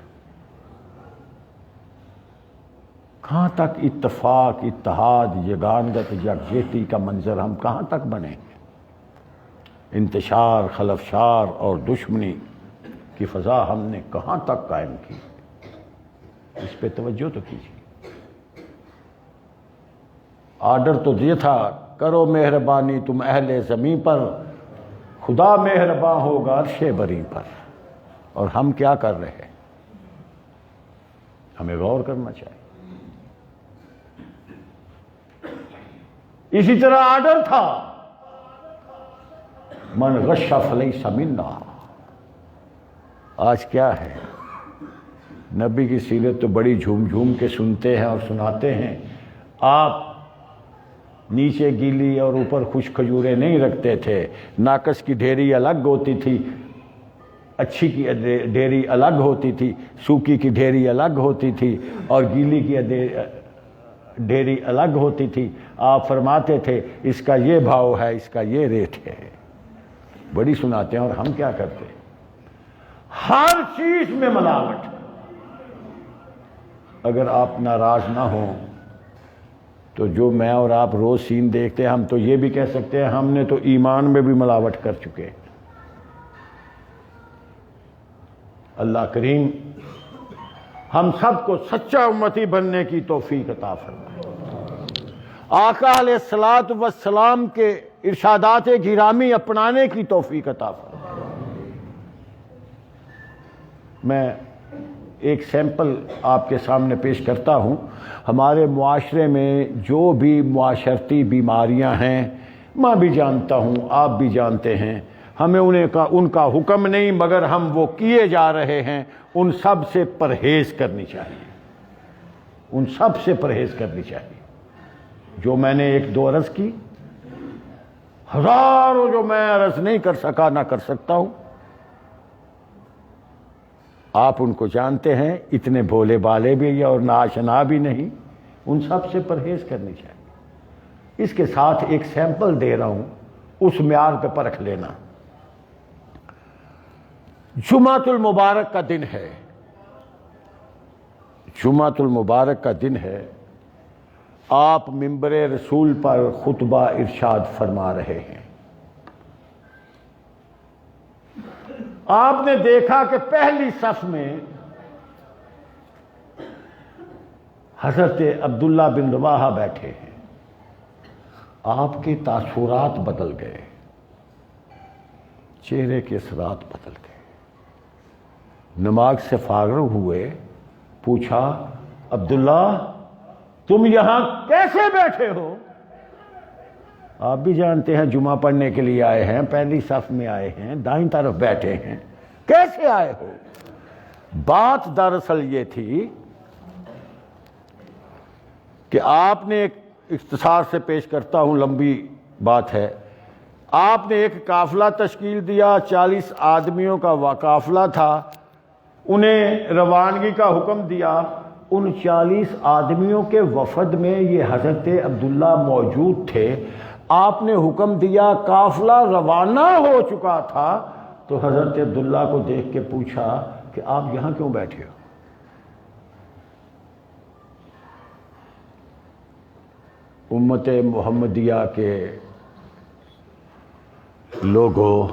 کہاں تک اتفاق، اتحاد، یگانگت، یکجہتی کا منظر ہم کہاں تک بنے؟ انتشار، خلفشار اور دشمنی کی فضا ہم نے کہاں تک قائم کی؟ اس پہ توجہ تو کیجیے۔ آرڈر تو یہ تھا کرو مہربانی تم اہل زمین پر، خدا مہرباں ہوگا عرش بری پر۔ اور ہم کیا کر رہے ہیں؟ ہمیں غور کرنا چاہیے۔ اسی طرح آرڈر تھا من غش فلیس منا۔ آج کیا ہے؟ نبی کی سیرت تو بڑی جھوم جھوم کے سنتے ہیں اور سناتے ہیں۔ آپ نیچے گیلی اور اوپر خشک کھجوریں نہیں رکھتے تھے، ناقص کی ڈھیری الگ ہوتی تھی، اچھی کی ڈھیری الگ ہوتی تھی، سوکی کی ڈھیری الگ ہوتی تھی اور گیلی کی ڈھیری الگ ہوتی تھی۔ آپ فرماتے تھے اس کا یہ بھاؤ ہے، اس کا یہ ریٹ ہے۔ بڑی سناتے ہیں، اور ہم کیا کرتے ہیں؟ ہر چیز میں ملاوٹ۔ اگر آپ ناراض نہ ہوں تو جو میں اور آپ روز سین دیکھتے ہیں، ہم تو یہ بھی کہہ سکتے ہیں ہم نے تو ایمان میں بھی ملاوٹ کر چکے۔ اللہ کریم ہم سب کو سچا امتی بننے کی توفیق عطا فرمائے۔ آقا علیہ الصلوۃ والسلام کے ارشادات گرامی اپنانے کی توفیق عطا فرمائے۔ میں ایک سیمپل آپ کے سامنے پیش کرتا ہوں۔ ہمارے معاشرے میں جو بھی معاشرتی بیماریاں ہیں، میں بھی جانتا ہوں، آپ بھی جانتے ہیں، ہمیں ان کا حکم نہیں، مگر ہم وہ کیے جا رہے ہیں۔ ان سب سے پرہیز کرنی چاہیے، ان سب سے پرہیز کرنی چاہیے۔ جو میں نے ایک دو عرض کی، ہزاروں جو میں عرض نہیں کر سکا نہ کر سکتا ہوں، آپ ان کو جانتے ہیں، اتنے بھولے بالے بھی اور ناشنا بھی نہیں۔ ان سب سے پرہیز کرنی چاہیے۔ اس کے ساتھ ایک سیمپل دے رہا ہوں، اس معیار پہ پرکھ لینا۔ جمعۃ المبارک کا دن ہے، جمعۃ المبارک کا دن ہے، آپ منبر رسول پر خطبہ ارشاد فرما رہے ہیں۔ آپ نے دیکھا کہ پہلی صف میں حضرت عبداللہ بن رواحہ بیٹھے ہیں۔ آپ کے تاثرات بدل گئے، چہرے کے اثرات بدل گئے۔ نماز سے فارغ ہوئے، پوچھا عبداللہ تم یہاں کیسے بیٹھے ہو؟ آپ بھی جانتے ہیں جمعہ پڑھنے کے لیے آئے ہیں، پہلی صف میں آئے ہیں، دائیں طرف بیٹھے ہیں، کیسے آئے ہو؟ بات دراصل یہ تھی کہ آپ نے ایک اختصار سے پیش کرتا ہوں، لمبی بات ہے۔ آپ نے ایک قافلہ تشکیل دیا، 40 آدمیوں کا قافلہ تھا، انہیں روانگی کا حکم دیا۔ ان 40 آدمیوں کے وفد میں یہ حضرت عبداللہ موجود تھے۔ آپ نے حکم دیا، قافلہ روانہ ہو چکا تھا تو حضرت عبداللہ کو دیکھ کے پوچھا کہ آپ یہاں کیوں بیٹھے ہو؟ امت محمدیہ کے لوگوں،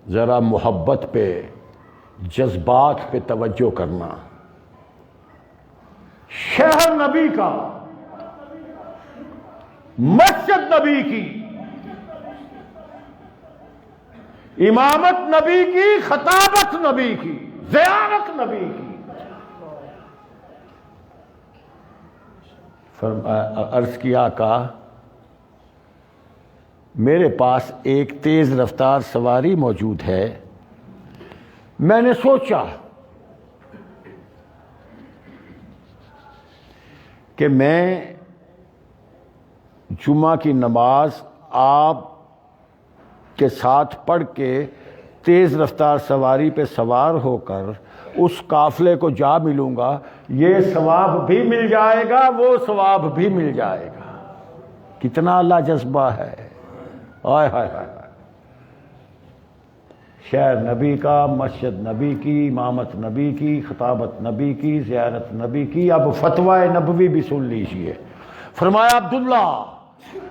ذرا محبت پہ، جذبات پہ توجہ کرنا۔ شہر نبی کا، مسجد نبی کی، امامت نبی کی، خطابت نبی کی، زیارت نبی کی۔ عرض کیا آقا میرے پاس ایک تیز رفتار سواری موجود ہے، میں نے سوچا کہ میں جمعہ کی نماز آپ کے ساتھ پڑھ کے تیز رفتار سواری پہ سوار ہو کر اس قافلے کو جا ملوں گا، یہ ثواب بھی مل جائے گا، وہ ثواب بھی مل جائے گا۔ کتنا اللہ جذبہ ہے، ہائے ہائے ہائے۔ شہر نبی کا، مسجد نبی کی، امامت نبی کی، خطابت نبی کی، زیارت نبی کی۔ اب فتوی نبوی بھی سن لیجئے۔ فرمایا عبداللہ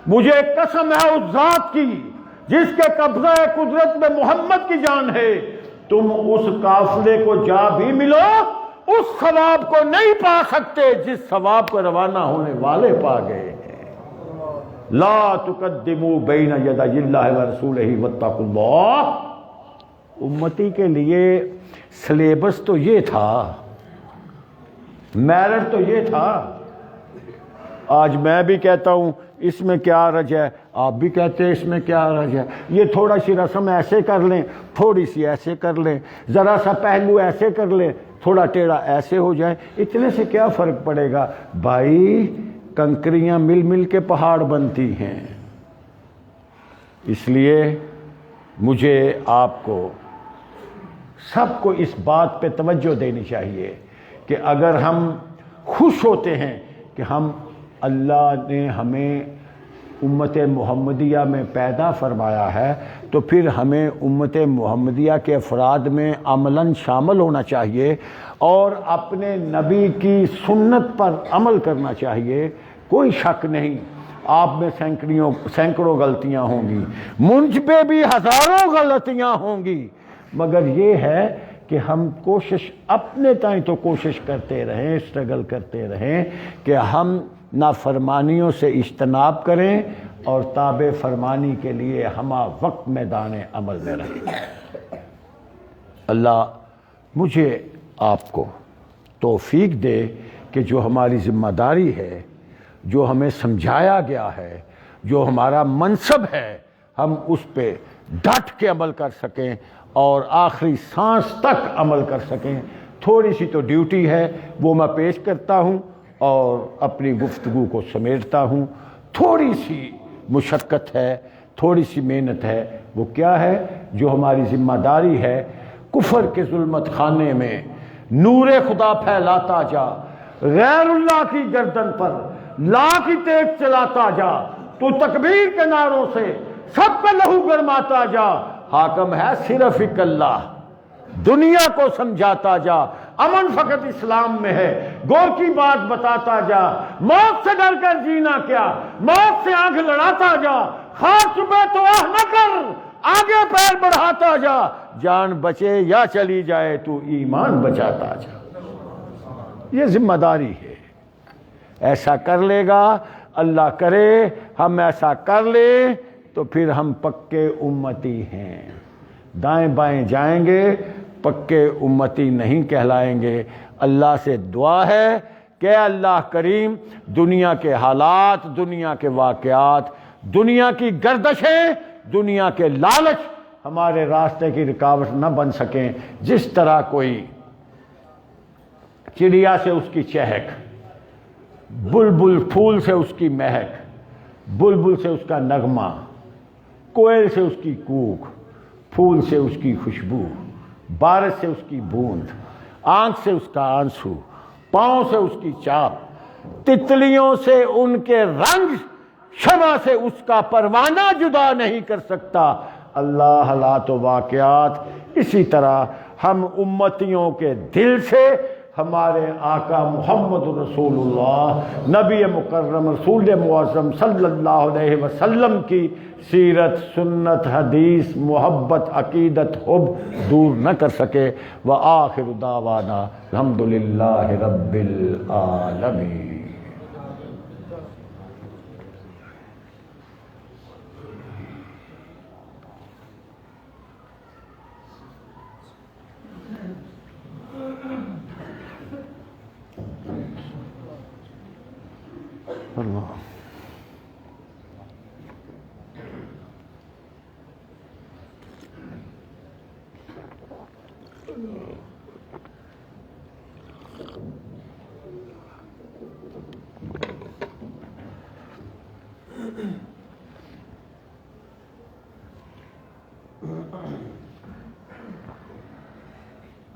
مجھے قسم ہے اس ذات کی جس کے قبضہ قدرت میں محمد کی جان ہے، تم اس قافلے کو جا بھی ملو، اس ثواب کو نہیں پا سکتے جس ثواب کو روانہ ہونے والے پا گئے ہیں۔ لا تقدموا بین یدی اللہ ورسولہ واتقوا اللہ۔ امتی کے لیے سلیبس تو یہ تھا، میرٹ تو یہ تھا۔ آج میں بھی کہتا ہوں اس میں کیا حرج ہے، آپ بھی کہتے ہیں اس میں کیا حرج ہے، یہ تھوڑا سی رسم ایسے کر لیں، تھوڑی سی ایسے کر لیں، ذرا سا پہلو ایسے کر لیں، تھوڑا ٹیڑھا ایسے ہو جائے، اتنے سے کیا فرق پڑے گا بھائی؟ کنکریاں مل مل کے پہاڑ بنتی ہیں۔ اس لیے مجھے آپ کو سب کو اس بات پہ توجہ دینی چاہیے کہ اگر ہم خوش ہوتے ہیں کہ ہم اللہ نے ہمیں امت محمدیہ میں پیدا فرمایا ہے، تو پھر ہمیں امت محمدیہ کے افراد میں عملاً شامل ہونا چاہیے اور اپنے نبی کی سنت پر عمل کرنا چاہیے۔ کوئی شک نہیں آپ میں سینکڑوں غلطیاں ہوں گی، مجھ پہ بھی ہزاروں غلطیاں ہوں گی، مگر یہ ہے کہ ہم کوشش اپنے تائیں تو کوشش کرتے رہیں، اسٹرگل کرتے رہیں کہ ہم نافرمانیوں سے اجتناب کریں اور تابع فرمانی کے لیے ہمہ وقت میدان عمل میں رہیں۔ اللہ مجھے آپ کو توفیق دے کہ جو ہماری ذمہ داری ہے، جو ہمیں سمجھایا گیا ہے، جو ہمارا منصب ہے، ہم اس پہ ڈٹ کے عمل کر سکیں اور آخری سانس تک عمل کر سکیں۔ تھوڑی سی تو ڈیوٹی ہے، وہ میں پیش کرتا ہوں اور اپنی گفتگو کو سمیٹتا ہوں۔ تھوڑی سی مشقت ہے، تھوڑی سی محنت ہے، وہ کیا ہے؟ جو ہماری ذمہ داری ہے، کفر کے ظلمت خانے میں نور خدا پھیلاتا جا، غیر اللہ کی گردن پر لا کی تیغ چلاتا جا، تو تکبیر کے نعروں سے سب پہ لہو گرماتا جا، حاکم ہے صرف ایک اللہ، دنیا کو سمجھاتا جا، امن فقط اسلام میں ہے، گور کی بات بتاتا جا، موت سے ڈر کر جینا کیا، موت سے آنکھ لڑاتا جا، خاک چبے تو آہ نہ کر، آگے پیر بڑھاتا جا، جان بچے یا چلی جائے تو ایمان بچاتا جا۔ یہ ذمہ داری ہے، ایسا کر لے گا، اللہ کرے ہم ایسا کر لیں تو پھر ہم پکے امتی ہیں۔ دائیں بائیں جائیں گے پکے امتی نہیں کہلائیں گے۔ اللہ سے دعا ہے کہ اللہ کریم دنیا کے حالات، دنیا کے واقعات، دنیا کی گردشیں، دنیا کے لالچ ہمارے راستے کی رکاوٹ نہ بن سکیں۔ جس طرح کوئی چڑیا سے اس کی چہک، بلبل پھول سے اس کی مہک، بلبل سے اس کا نغمہ، کوئل سے اس کی کوک، پھول سے اس کی خوشبو، بارش سے اس کی بوند، آنکھ سے اس کا آنسو، پاؤں سے اس کی چاپ، تتلیوں سے ان کے رنگ، شمع سے اس کا پروانہ جدا نہیں کر سکتا۔ اللہ حالات و واقعات اسی طرح ہم امتیوں کے دل سے ہمارے آقا محمد رسول اللہ، نبی مکرم رسول معظم صلی اللہ علیہ وسلم کی سیرت، سنت، حدیث، محبت، عقیدت، حب دور نہ کر سکے۔ وآخر دعوانا الحمدللہ رب العالمین۔ اللہ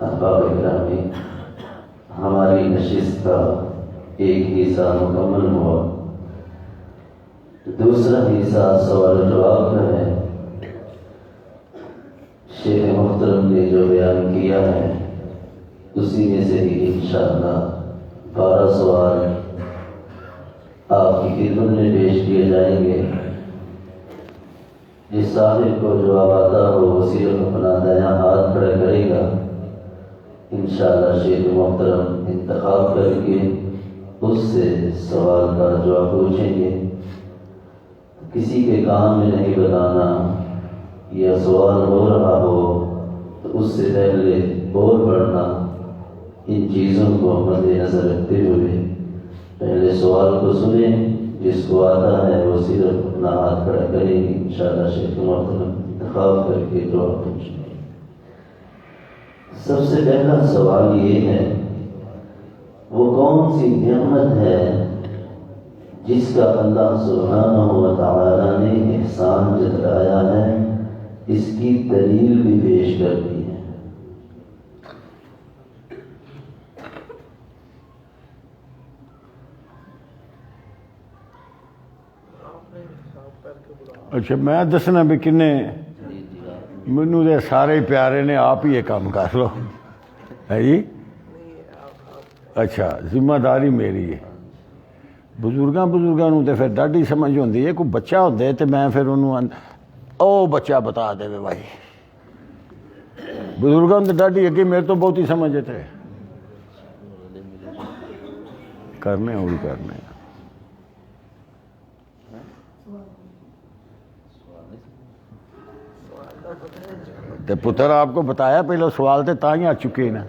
احباب گرامی، ہماری نشست کا ایک حصہ مکمل ہوا، دوسرا حصہ سوال و جواب کا ہے۔ شیخ محترم نے جو بیان کیا ہے اسی میں سے ہی انشاءاللہ 12 سوال آپ کی خدمت میں پیش کیے جائیں گے۔ جس صاحب کو جواب آتا ہو وہ صرف اپنا دایاں ہاتھ کھڑا کرے گا، انشاءاللہ شیخ محترم انتخاب کر کے اس سے سوال کا جواب پوچھیں گے۔ کسی کے کام میں نہیں بتانا، یا سوال ہو رہا ہو تو اس سے پہلے بول پڑھنا، ان چیزوں کو مد نظر رکھتے ہوئے پہلے سوال کو سنیں، جس کو آتا ہے وہ صرف اپنا ہاتھ کھڑا کرے گی، انشاءاللہ شیخ محترم انتخاب کر کے جواب پوچھیں گے۔ سب سے پہلا سوال یہ ہے، وہ کون سی نعمت ہے جس کا اللہ سبحانہ و تعالی نے احسان جتلایا ہے، اس کی دلیل بھی پیش کر دی ہے۔ اچھا میں دسنا بھی کنے مینوں دے سارے پیارے نے، آپ ہی یہ کام کر لو ہے جی۔ اچھا ذمہ داری میری ہے۔ بزرگاں نوں تے پھر ڈاڈی سمجھ ہوندی ہے، کوئی بچہ ہوندے تے میں پھر انہوں او بچہ بتا دے بھائی، بزرگاں تے ڈاڈی اگے میرے تو بہت ہی سمجھے تھے، کرنے وہ بھی کرنے۔ تے پتر آپ کو بتایا پہلے سوال تے تاں ہی آ چکے نا۔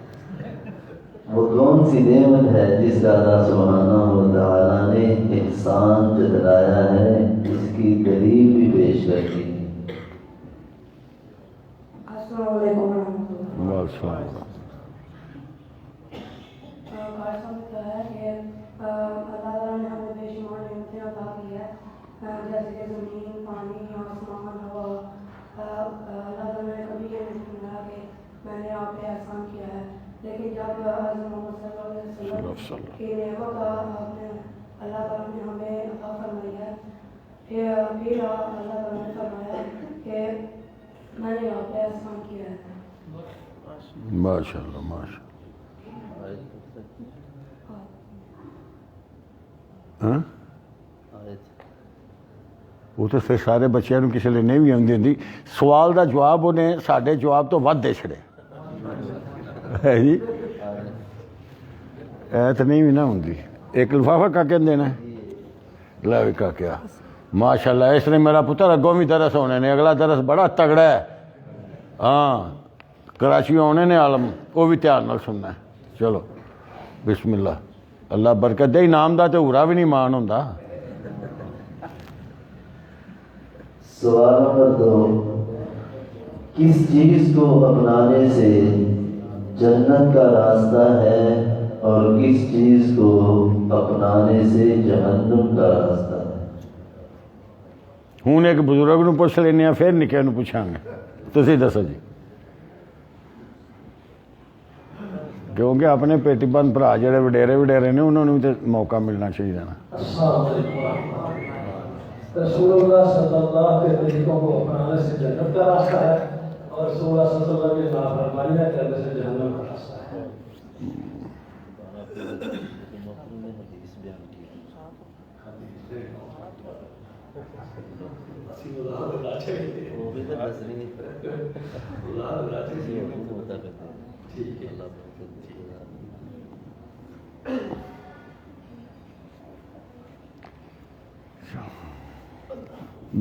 وہ کون سی نعمت ہے جس کا اللہ سبحانہ و تعالیٰ نے احسان جتلایا ہے، اس کی دلیل بھی پیش کر دی۔ السلام علیکم ورحمۃ اللہ۔ السلام خالد صاحب نے کہا ہے کہ اللہ تعالیٰ نے ہمیں بے شمار نعمتیں عطا کی ہے، جیسے کہ زمین، پانی، آسمان، ہوا۔ اللہ تعالیٰ نے کبھی یہ نہیں سنا کہ میں نے آپ پہ احسان کیا ہے، لیکن جب حضرت محمد صلی اللہ علیہ وسلم کی نعمت آپ نے اللہ تعالیٰ نے ہمیں عطا فرمائی ہے، پھر اللہ تعالیٰ نے فرمایا کہ میں نے آپ پہ احسان کیا ہے۔ ماشاء اللہ ماشاء اللہ۔ وہ تو پھر سارے بچوں کسی لیے نہیں بھی آتی ہوتی، سوال کا جواب انہیں سارے جواب تو ود دے چھڑے ہے جی، اے تو نہیں بھی نہ ہوں۔ ایک لفافہ کا کے دینا لے کا کیا ماشاء اللہ۔ اس نے میرا پتر اگوں بھی درس ہونے نے، اگلا درس بڑا تگڑا ہے، ہاں کراچی آنے نے عالم، وہ بھی دھیان نال سننا ہے۔ چلو بسم اللہ، اللہ برکت دے۔ انعام دا تو ہورا بھی نہیں مان ہوندا۔ سوال نمبر 2، کس چیز کو اپنانے سے جنت کا راستہ ہے اور کس چیز کو اپنانے سے جہنم کا راستہ ہے؟ ہوں ایک بزرگ نو پوچھ لینے ہیں، پھر نکے نو پوچھاں گے۔ تسی دسو جی، کیونکہ اپنے پیٹی بند بھرا جڑے وڈیرے نے انہوں نے بھی تو موقع ملنا چاہیے نا۔ السلام علیکم۔ رسول اللہ صلی اللہ کے طریقوں کو اپنانے سے جنت کا راستہ ہے، اور رسول اللہ صلی اللہ علیہ وسلم کی نافرمانی کرنے سے جہنم کا راستہ ہے۔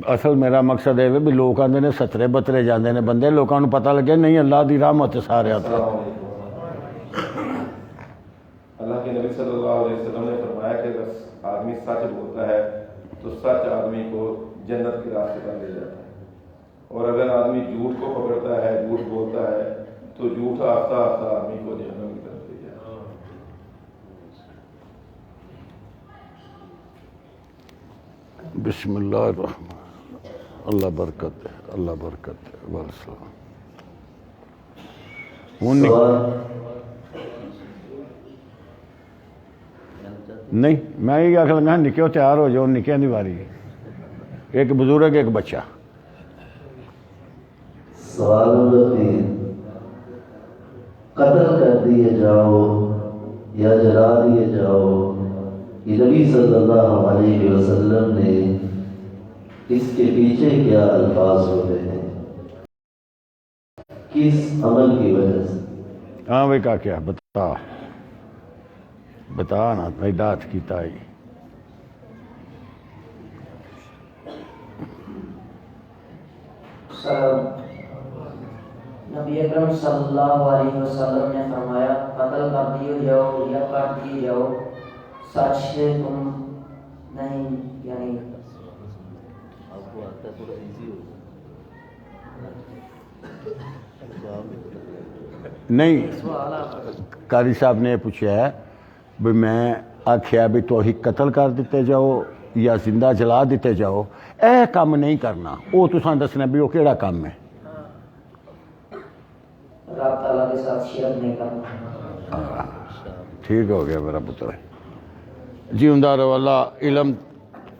اصل میرا مقصد ہے بھی لوگ آتے ہیں سترے بترے جاندے نے بندے، لوگوں کو پتہ لگے نہیں اللہ دی رحمت سارے آتے۔ اللہ کے کہ نبی صلی اللہ علیہ وسلم نے فرمایا کہ اگر آدمی سچ بولتا ہے تو سچ آدمی کو جنت کے راستے پر لے جاتا ہے، اور اگر آدمی جھوٹ کو پکڑتا ہے، جھوٹ بولتا ہے، تو جھوٹ آہستہ آہستہ آدمی کو جہنم کی طرف لے جاتا ہے۔ بسم اللہ الرحمن، اللہ برکت دے، اللہ برکت دے، والسلام۔ سوال نہیں، میں یہ آخر لگا نکے تیار ہو جاؤ، نکے دی واری ہے، ایک بزرگ ایک بچہ۔ سوال نمبر 3، قتل کر دیے جاؤ یا جلا دیے جاؤ، یہ نبی صلی اللہ علیہ وسلم نے اس کے پیچھے کیا الفاظ ہوتے ہیں، کس عمل کی وجہ سے؟ ہاں بھائی کا کیا بتا نا بھائی، دات کی تائی۔ نبی اکرم صلی اللہ علیہ وسلم نے فرمایا قتل کر دیے جاؤ یا کاٹ دیے جاؤ، سچ سے تم نہیں، یعنی نہیں، قاری صاحب نے پوچھا ہے بھی میں آخیا بھی تو ہی قتل کر دیتے جاؤ یا زندہ جلا دیتے جاؤ، اے کام نہیں کرنا، وہ تساں دسنا بھی وہ کیڑا کام ہے۔ رب تعالیٰ کے ساتھ شرک نہیں کرنا۔ ٹھیک ہو گیا میرا پتر، جیوندا رہو، اللہ علم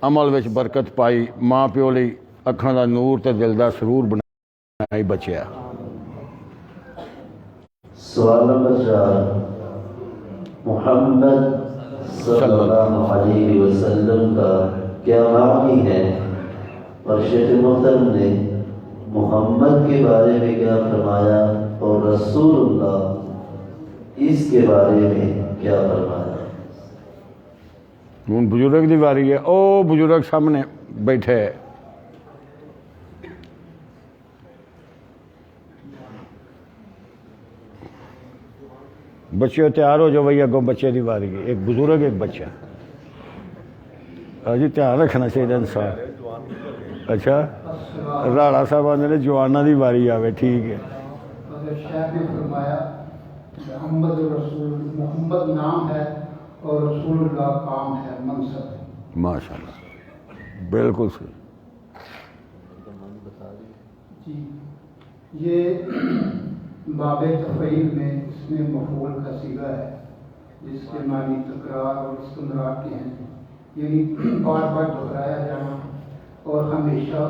عمل وچ برکت پائی، ماں پیو لئی اکھاں دا نور تے دل دا سرور بنائی بچیا۔ سوال نمبر 4، محمد صلی اللہ علیہ وسلم کا کیا معنی ہے، اور شیخ محترم نے محمد کے بارے میں کیا فرمایا اور رسول اللہ اس کے بارے میں کیا فرمایا؟ ہوں بزرگ دی باری ہے، او بزرگ سامنے بیٹھے۔ بچے تیار ہو جاؤ بھائی، اگوں بچے دی باری ہے، ایک بزرگ ایک بچہ۔ جی دھیان رکھنا چاہیے انسان۔ اچھا راڑا صاحب آدھے نے جوانہ دی باری آوے، ٹھیک ہے۔ شیخ نے فرمایا محمد نام ہے اور رسول اللہ کام ہے، منصب ہے۔ ماشاء اللہ، بالکل صحیح۔ جی یہ باب تفعیل میں اس میں مفعول کا صیغہ ہے، جس کے معنی تکرار اور استمرار کے ہیں، یعنی بار بار دہرایا جانا اور ہمیشہ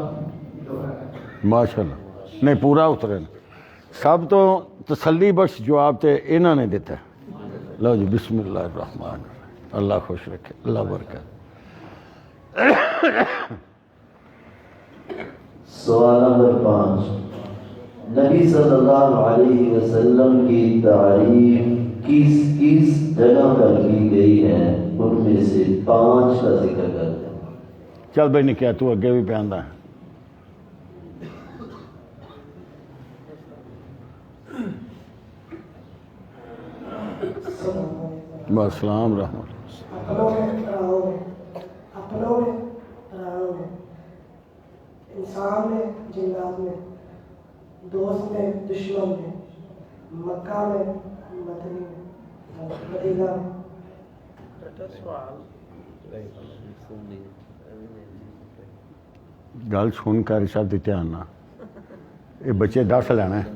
دہرایا جانا۔ ماشاء اللہ، نہیں پورا اترے، سب تو تسلی بخش جواب تے انہوں نے دیتا ہے۔ لو جی بسم اللہ الرحمن الرحیم، اللہ خوش رکھے، اللہ برکت۔ سوال نمبر 5، نبی صلی اللہ علیہ وسلم کی تعریف کس کس جگہ پر کی گئی ہے، ان میں سے 5 کا ذکر کرتے ہیں۔ چل بھائی نکیا تو اگے بھی پیاندا ہے۔ السلام رحمۃ اپنوں میں پراؤں میں، اپنوں میں پرانوں میں، انسان میں جنات میں، دوست میں دشمن میں، مکہ میں مدنی میں، مدینہ میں۔ گل سن کر سب دی دھیان نہ، یہ بچے دس لینا ہے۔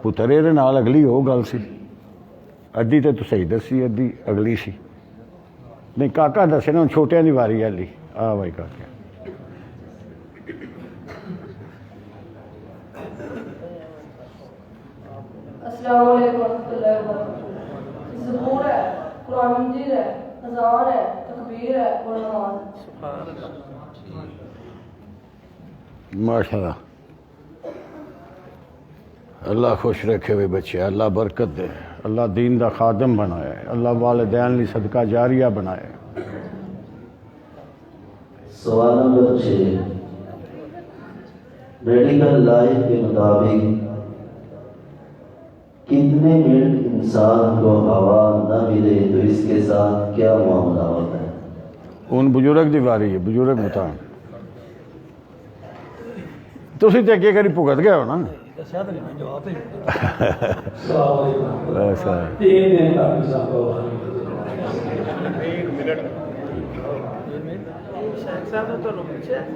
پتر یہ نال اگلی وہ گل سی، ادھی تے تو صحیح دسی، ادھی اگلی سی۔ نہیں کاکا دسے نا، چھوٹیاں دی واری ہے علی۔ آ بھائی کاکا، السلام علیکم ورحمۃ اللہ وبرکاتہ۔ زبور ہے، قرآن مجید ہے، اذان ہے، تکبیر ہے اور نماز ہے۔ ماشاء اللہ، اللہ خوش رکھے ہوئے بچے، اللہ برکت دے، اللہ دین دا خادم بنائے، اللہ والدین لی صدقہ جاریہ بنائے۔ سوال نمبر 6، میڈیکل لائف کے مطابق کتنے منٹ انسان کو ہوا نہ ملے تو اس کے ساتھ کیا معاملہ ہوتا ہے؟ ان بزرگ دی باری ہے، بزرگ بتائیں. تسی تے اگے کری بھگت گئے ہو نا. السلام علیکم. ایسا ہے. 3 دن تک انسان کو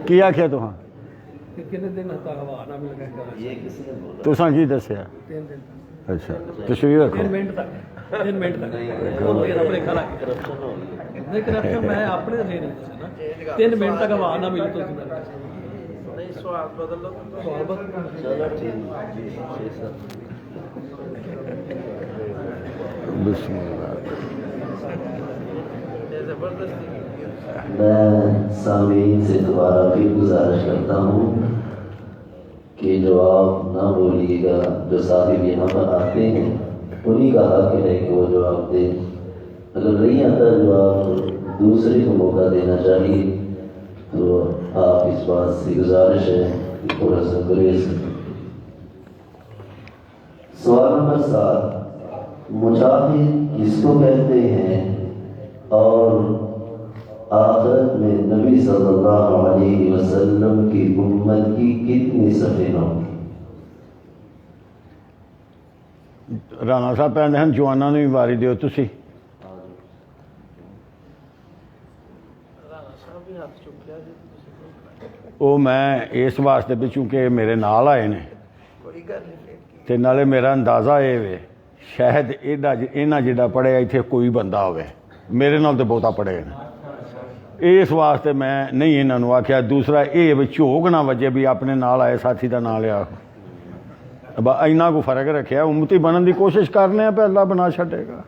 کی آخیا تو ہاں کتنے دن تک ہوا نہ مل گئی؟ یہ کس نے بولا؟ تساں کی دسیا؟ 3 دن تک. اچھا تشریح رکھو. 3 منٹ تک. 3 منٹ تک اپنے کھلا کرپشن ہو گئی. نہیں کرپشن میں اپنے سے نہیں دسا نا. 3 منٹ تک ہوا نہ ملی تو نہیں. سوال بدل لو. سوال بدل. چلو ٹھیک ہے. بسم اللہ. میں سامعین سے دوبارہ پھر گزارش کرتا ہوں کہ جواب نہ بولیے گا. جو صاحب یہاں پر آتے ہیں انہی کا حق ہے کہ وہ جواب دیں. اگر نہیں آتا جواب دوسرے کو موقع دینا چاہیے. تو آپ اس بات سے گزارش ہے کہ تھوڑا سا گریز کریں. سوال نمبر 7، مجاہد کس کو کہتے ہیں اور آخرت میں نبی صلی اللہ علیہ وسلم کی امت کی کتنی صفیں ہوں گی؟ رانا صاحب کہتے ہیں جوانوں نے بھی واری دیو تسی. وہ میں اس واسطے بھی چونکہ میرے نال آئے نے تے نالے میرا اندازہ یہ وے شاید اینا جڑا پڑھے اتنے کوئی بندہ ہوئے میرے نال تو بہتا پڑھے نا. اس واسطے میں نہیں انہوں نے آخیا. دوسرا یہ بھی جھوک نہ وجے بھی اپنے نال آئے ساتھی کا نام لیا. اینا کو فرق رکھیا. امتی بننے کی کوشش کرنے ہیں پہ اللہ بنا چھٹے گا.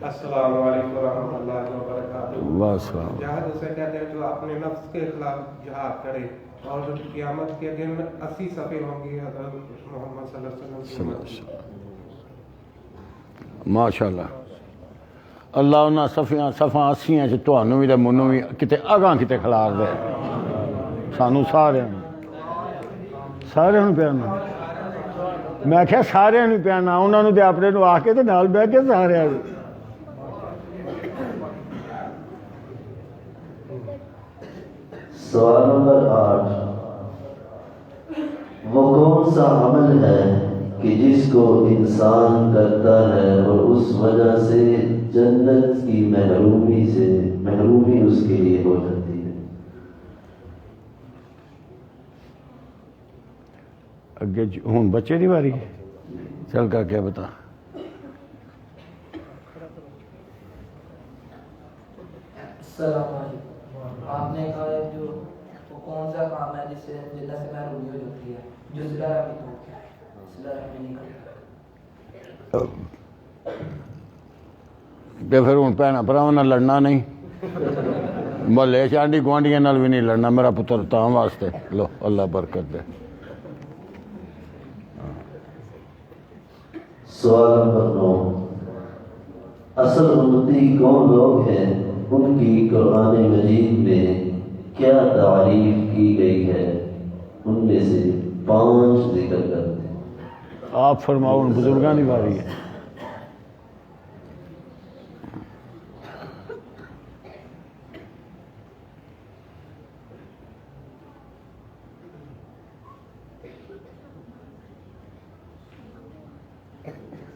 السلام علیکم ورحمۃ اللہ وبرکاتہ. بس جہاد اسے کہتے ہیں جو اپنے نفس کے خلاف جہاد کرے اور جو قیامت کے دن 80 صفحے ہوں گی حضرت محمد صلی اللہ علیہ وسلم. ماشاء اللہ. اللہ انہاں صفحاں 80 تمہوں بھی منوں بھی کتے اگاں کتے کھلار دے. سانو سارے پیانا. میں آخیا سارے پیانا. انہوں نے اپنے آ کے نال بہ کے سارے. سوال نمبر 8، وہ کون سا عمل ہے کہ جس کو انسان کرتا ہے اور اس وجہ سے جنت کی محرومی اس کے لیے ہو جاتی ہے؟ اگے ہوں بچے دی باری چل کر کیا بتا. السلام علیکم. آپ نے کہا ہے جو وہ کون سا کام ہے جس سے جنت سے محرومی ہو جاتی ہے؟ جو صلہ رحمی تو صلہ رحمی نہیں کرتا. پھر ہوں بھن بھراواں نال لڑنا نہیں. محلے چانڈی گوانڈیاں نال بھی نہیں لڑنا. میرا پتر تاں واسطے. لو اللہ برکت دے. سوال نمبر 9، اصل امتی کون لوگ ہیں؟ ان کی قرآن مجید میں کیا تعریف کی گئی ہے؟ ان میں سے 5 ذکر کرتے ہیں. آپ فرماؤ. ان بزرگاں دی باری ہے.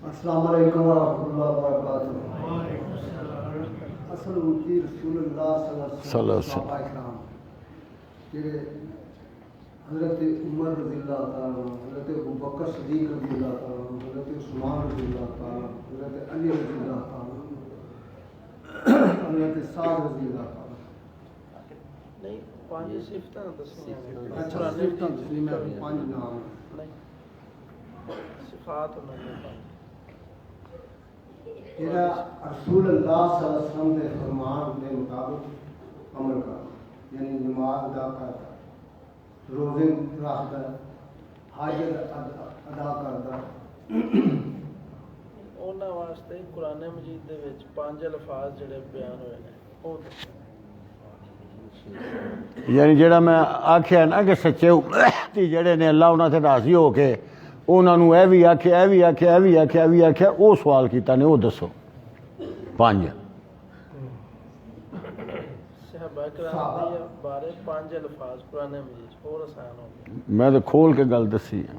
السلام علیکم ورحمۃ اللہ وبرکاتہ. اصل امتی رسول اللہ صلی اللہ علیہ وسلم جڑے حضرت عمر رضی اللہ تعالیٰ عنہ، حضرت ابوبکر صدیق رضی اللہ تعالیٰ عنہ، حضرت عثمان رضی اللہ تعالیٰ عنہ، حضرت علی رضی اللہ تعالیٰ عنہ، حضرت سعد رضی اللہ تعالیٰ عنہ. نہیں 5 صفتاں دسو. اچھا صفتاں دسنی میں 5 نام صفات ہونا جڑا رسول اللہ صلی اللہ علیہ وسلم کے فرمان کے مطابق عمل کرنا، یعنی نماز ادا کرتا، روزے رکھتا، حج ادا کرتا. انہاں واسطے قرآن مجید دے وچ 5 الفاظ جڑے بیان ہوئے نے او یعنی جڑا میں آکھیا نا کہ سچے امتی جڑے نے اللہ انہاں تے راضی ہو کے انہاں نوں اے وی آکھیا اے وی آکھیا اے وی آکھیا اے وی آکھیا او سوال کیتا نے او دسو 5 صحابہ کرام دے بارے 5 الفاظ قرآن مجید اور آسان ہو گئے. میں تو کھول کے گل دسی ہے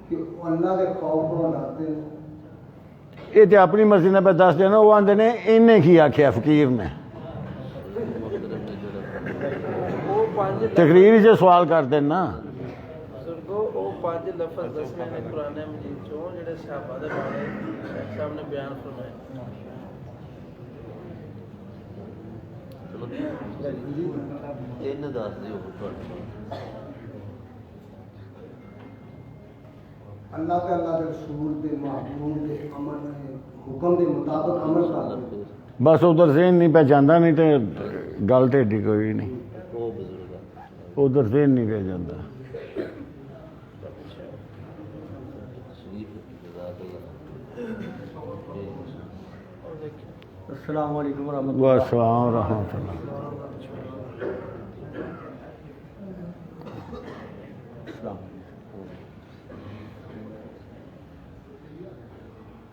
کہ اللہ کے خوف کو لاتے ہیں. یہ تو اپنی مرضی نے پہ دس دینا وہ آدھے نے انہیں کی آخیا فقیر نے وہ 5 تقریر سے سوال کر دینا بزرگوں وہ 5 لفظ دسنے نے قرآن مجید چوں جڑے صحابہ دے بارے شیخ صاحب نے بیان فرمائے. اللہ کے اللہ کے رسول دے محبوب دے عمل حکم دے مطابق عمل کرتے. بس ادھر ذہن نہیں پہ جانا نہیں تو گل ٹھیک کوئی نہیں ادھر ذہن نہیں پہ جانا. السلام علیکم ورحمۃ اللہ. السلام ورحمۃ اللہ.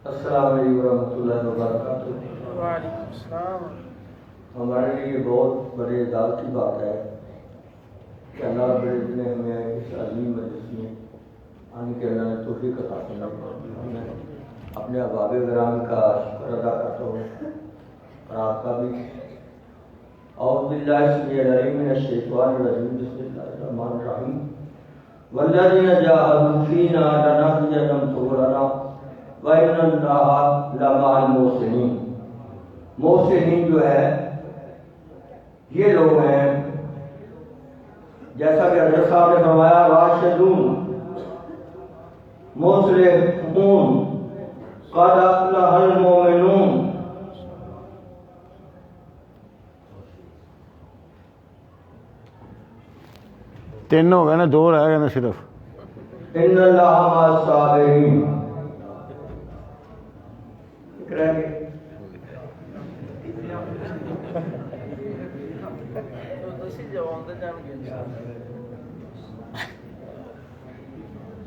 السلام علیکم ورحمۃ اللہ وبرکاتہ. وعلیکم السلام. ہمارے لیے بہت بڑے اعزاز کی بات ہے کہ اللہ رب العزت نے ہمیں اس عظیم مجلس میں آنے کے اللہ نے توفیق عطا فرمائی. میں اپنے احباب کرام کا شکر ادا کرتا ہوں اور آپ کا بھی. اعوذ باللہ السمیع العلیم من الشیطان الرجیم بسم اللہ الرحمن الرحیم. والذین جاہدوا فینا لنہدینہم سبلنا وَإِنَّ اللَّهَ لَمَعَ الْمُحْسِنِينَ. محسنین جو ہے یہ لوگ ہیں جیسا کہ حضرت صاحب نے فرمایا راشدون مصلحون قد افلح المؤمنون. تین ہو گئے نا 2 رہ گئے نا صرف. ان اللہ مع الصابرین.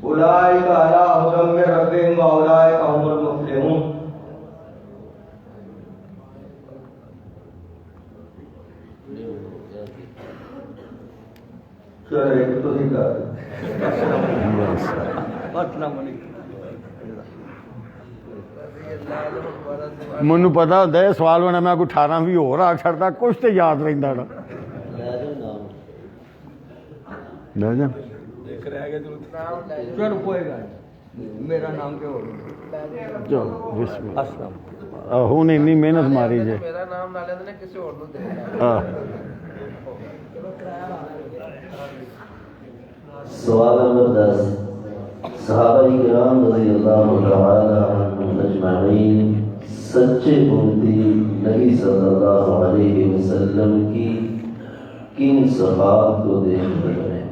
اولئک علی ھدی من ربہم واولئک هم المفلحون. چلے تو ہی کر السلام علیکم. مینوں پتا ہوتا ہے سوال ہونا میں کوئی 18 بھی ہو آ چڑھتا کچھ تو یاد رہتا نا. لے جا چلو کوئی گل نہیں. میرا نام کیا ہوگا؟ چلو بسم اللہ. السلام. ہوں اتنی محنت ماری جے. میرا نام نہ لیندے نے کسی اور نوں دے. سوال نمبر 10. صحابہ کرام رضی اللہ تعالی عنہم اجمعین سچے امتی نبی صلی اللہ علیہ وسلم کی کن صفات کو دیکھ رہے ہیں؟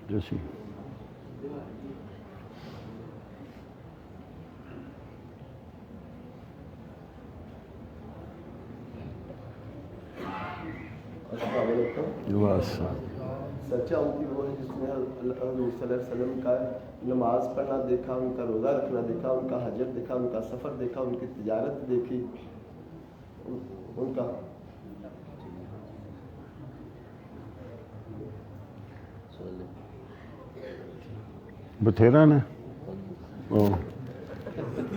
جیسی سچا امتی وہ ہے جس نے حضور صلی اللہ علیہ وسلم کا نماز پڑھنا دیکھا، ان کا روزہ رکھنا دیکھا، ان کا حجت دیکھا، ان کا سفر دیکھا، ان کی تجارت دیکھی، ان کا بتھیرا نے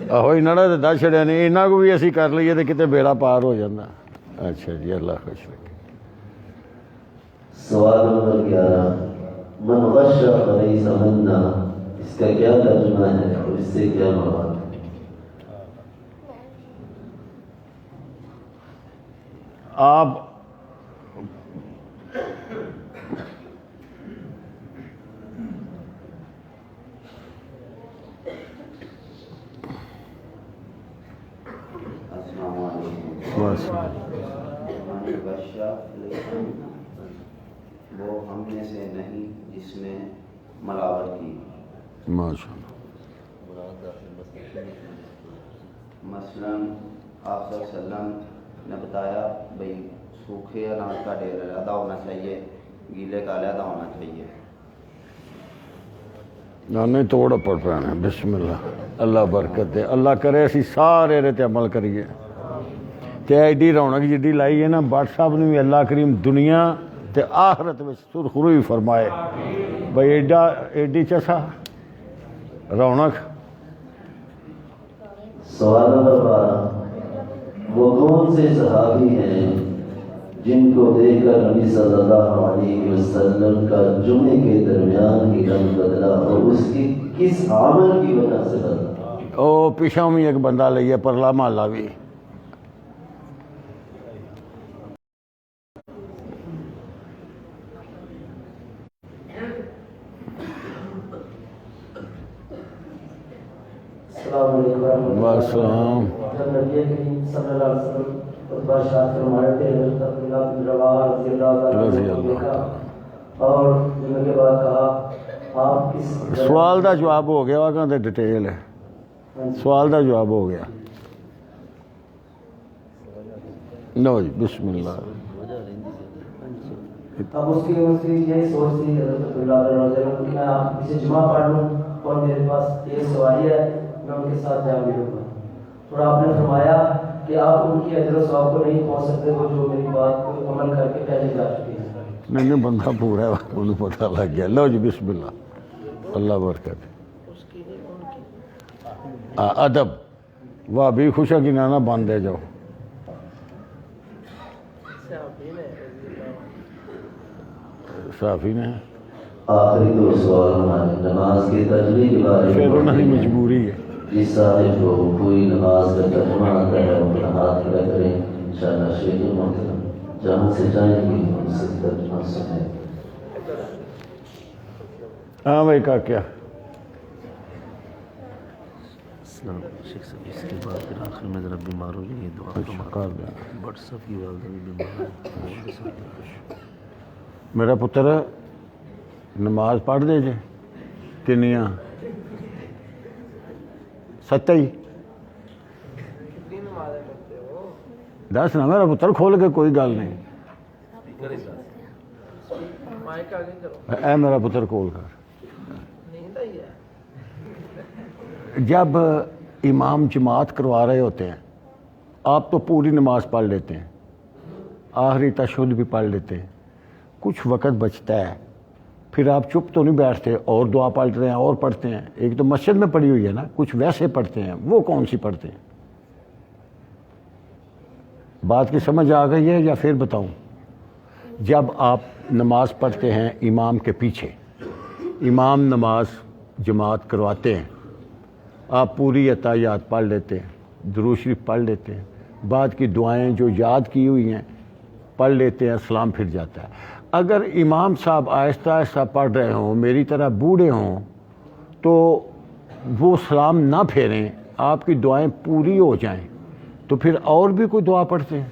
آہو انہوں نے دس چڑیا نہیں یہاں کو بھی اسی کر لیے تو کتے بیڑا پار ہو جاتا. اچھا جی اللہ خوش رکھے. سوال نمبر 11. من غش فلیس منا، اس کا کیا ترجمہ ہے اور اس سے کیا مراد ہے؟ آپ السلام علیکم. بس من غش فلیس وہ ہم میں سے نہیں جس نے ملاوٹ کی. ماشاء اللہ. مثلاً آپ صلی اللہ علیہ وسلم نے بتایا بھائی سوکھے اناج کا ڈھیر علیحدہ ہونا چاہیے، گیلے کا علیحدہ ہونا چاہیے۔ نہیں توڑ پڑ پانا، بسم اللہ، اللہ برکت دے، اللہ کرے اسی سارے رہتے عمل کریے تے ایڈی رونق جدی لائی ہے نا بٹ صاحب نے بھی اللہ کریم دنیا تے آخرت میں سرخروئی فرمائے بھائی ایڈی چسا رونق۔ سوال نمبر 12، وہ کون سے صحابی ہیں جن کو دیکھ کر نبی صلی اللہ علیہ وسلم کا جمعے کے درمیان ہی رنگ بدلا اور اس کی کس عمل کی وجہ سے بدلا؟ او پیچھوں میں ایک بندہ لئیے پرلا محلہ بھی السلام علیکم۔ السلام۔ جب نبی کریم صلی اللہ علیہ وسلم خطبہ ارشاد فرمائے تھے حضرت عبداللہ بن رواحہ رضی اللہ عنہ نے اور جمعے کے بعد کہا آپ کس سوال دا جواب ہو گیا وہاں دے ڈیٹیل ہے، سوال دا جواب ہو گیا۔ نو جی بسم اللہ۔ اب اس کی یہی سوچ تھی حضرت عبداللہ رضی اللہ عنہ کہ میں آپ اسے جمعہ پڑھ لوں اور میرے پاس یہ سواری ہے میں ان کے ساتھ جا ملوں گا، اور آپ نے فرمایا کہ آپ ان کی اجر و ثواب کو نہیں پہنچ سکتے وہ جو میری بات کو عمل کر کے پہلے جا چکے ہیں۔ نہیں بندہ پورا ہے انہوں پتہ لگ گیا۔ لو جی بسم اللہ، اللہ برکت۔ ادب واہ بھی خوشا کی نانا باندھ دے جاؤ۔ صافی نے آخری دو سوال ہمارے نماز کی ترجمے کے بارے میں، پھر انہوں نے مجبوری ہے جس صاحب کو کوئی نماز کا ترجمہ آتا ہے وہ اپنا ہاتھ کھڑا کریں، انشاءاللہ شیخ محترم جہاں سے جائیں گے ان سے ترجمہ سنیں۔ ہاں بھائی کا کیا شیخ صاحب اس کے بعد پھر آخر میں ذرا بیمار ہو جائیں گے، دعا فرمائیں۔ بٹ صاحب کی والدہ بھی بیمار ہے۔ میرا پتر نماز پڑھ دے جے کنیاں 7 دس نا میرا پتر کھول کے کوئی گل نہیں، اے میرا پتر کھول کر۔ جب امام جماعت کروا رہے ہوتے ہیں آپ تو پوری نماز پڑھ لیتے ہیں، آخری تشہد بھی پڑھ لیتے ہیں، کچھ وقت بچتا ہے پھر آپ چپ تو نہیں بیٹھتے اور دعا پڑھ رہے ہیں اور پڑھتے ہیں۔ ایک تو مسجد میں پڑھی ہوئی ہے نا، کچھ ویسے پڑھتے ہیں، وہ کون سی پڑھتے ہیں؟ بات کی سمجھ آ گئی ہے یا پھر بتاؤں؟ جب آپ نماز پڑھتے ہیں امام کے پیچھے، امام نماز جماعت کرواتے ہیں، آپ پوری اتحیات پڑھ لیتے ہیں، درود شریف پڑھ لیتے ہیں، بعد کی دعائیں جو یاد کی ہوئی ہیں پڑھ لیتے ہیں، سلام پھر جاتا ہے۔ اگر امام صاحب آہستہ آہستہ پڑھ رہے ہوں، میری طرح بوڑھے ہوں، تو وہ سلام نہ پھیریں، آپ کی دعائیں پوری ہو جائیں، تو پھر اور بھی کوئی دعا پڑھتے ہیں؟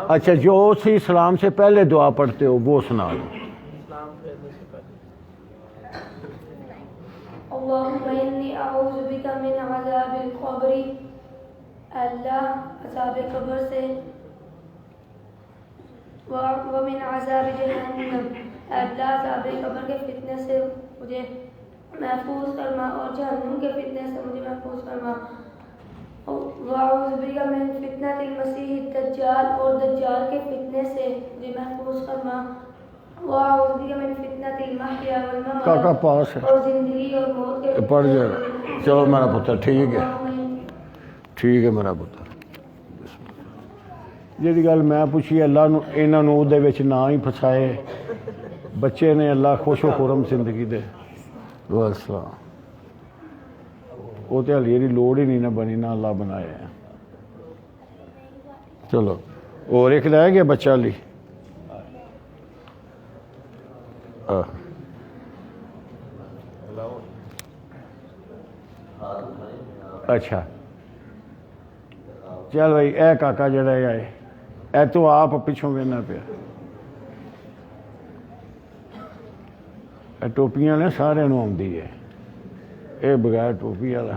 اچھا جو سی سلام سے پہلے دعا پڑھتے ہو وہ سنا دو۔ اللهم إني أعوذ بك من عذاب القبر، اللہ عذاب قبر سے، ومن عذاب جہنم، اللہ عذاب قبر کے فتنے سے مجھے محفوظ فرما اور جہنم کے فتنے سے مجھے محفوظ فرما، وأعوذ بك من فتنة المسیح الدجال اور دجال کے فتنے سے مجھے محفوظ فرما، وأعوذ بك من فتنة المحیا والممات، کاکا پاس ہے اور زندگی اور موت کے پڑھ جائے گا۔ چلو میرا پتر ٹھیک ہے، ٹھیک ہے میرا پتر۔ جی گل میں پوچھی اللہ نو انہاں نو دے وچ نہ ہی پھسائے، بچے نے اللہ خوش و خرم زندگی دے۔ السلام وہ تو ہلی لوڑ ہی نہیں نہ بنی نہ اللہ بنایا ہے۔ چلو اور ایک رہ گیا بچہ لی۔ اچھا چل بھائی اے کاکا جڑا ہے اے تو آپ پچھوں وینا پیا، اے ٹوپیاں نے سارے نو آتی ہے، اے بغیر ٹوپی والا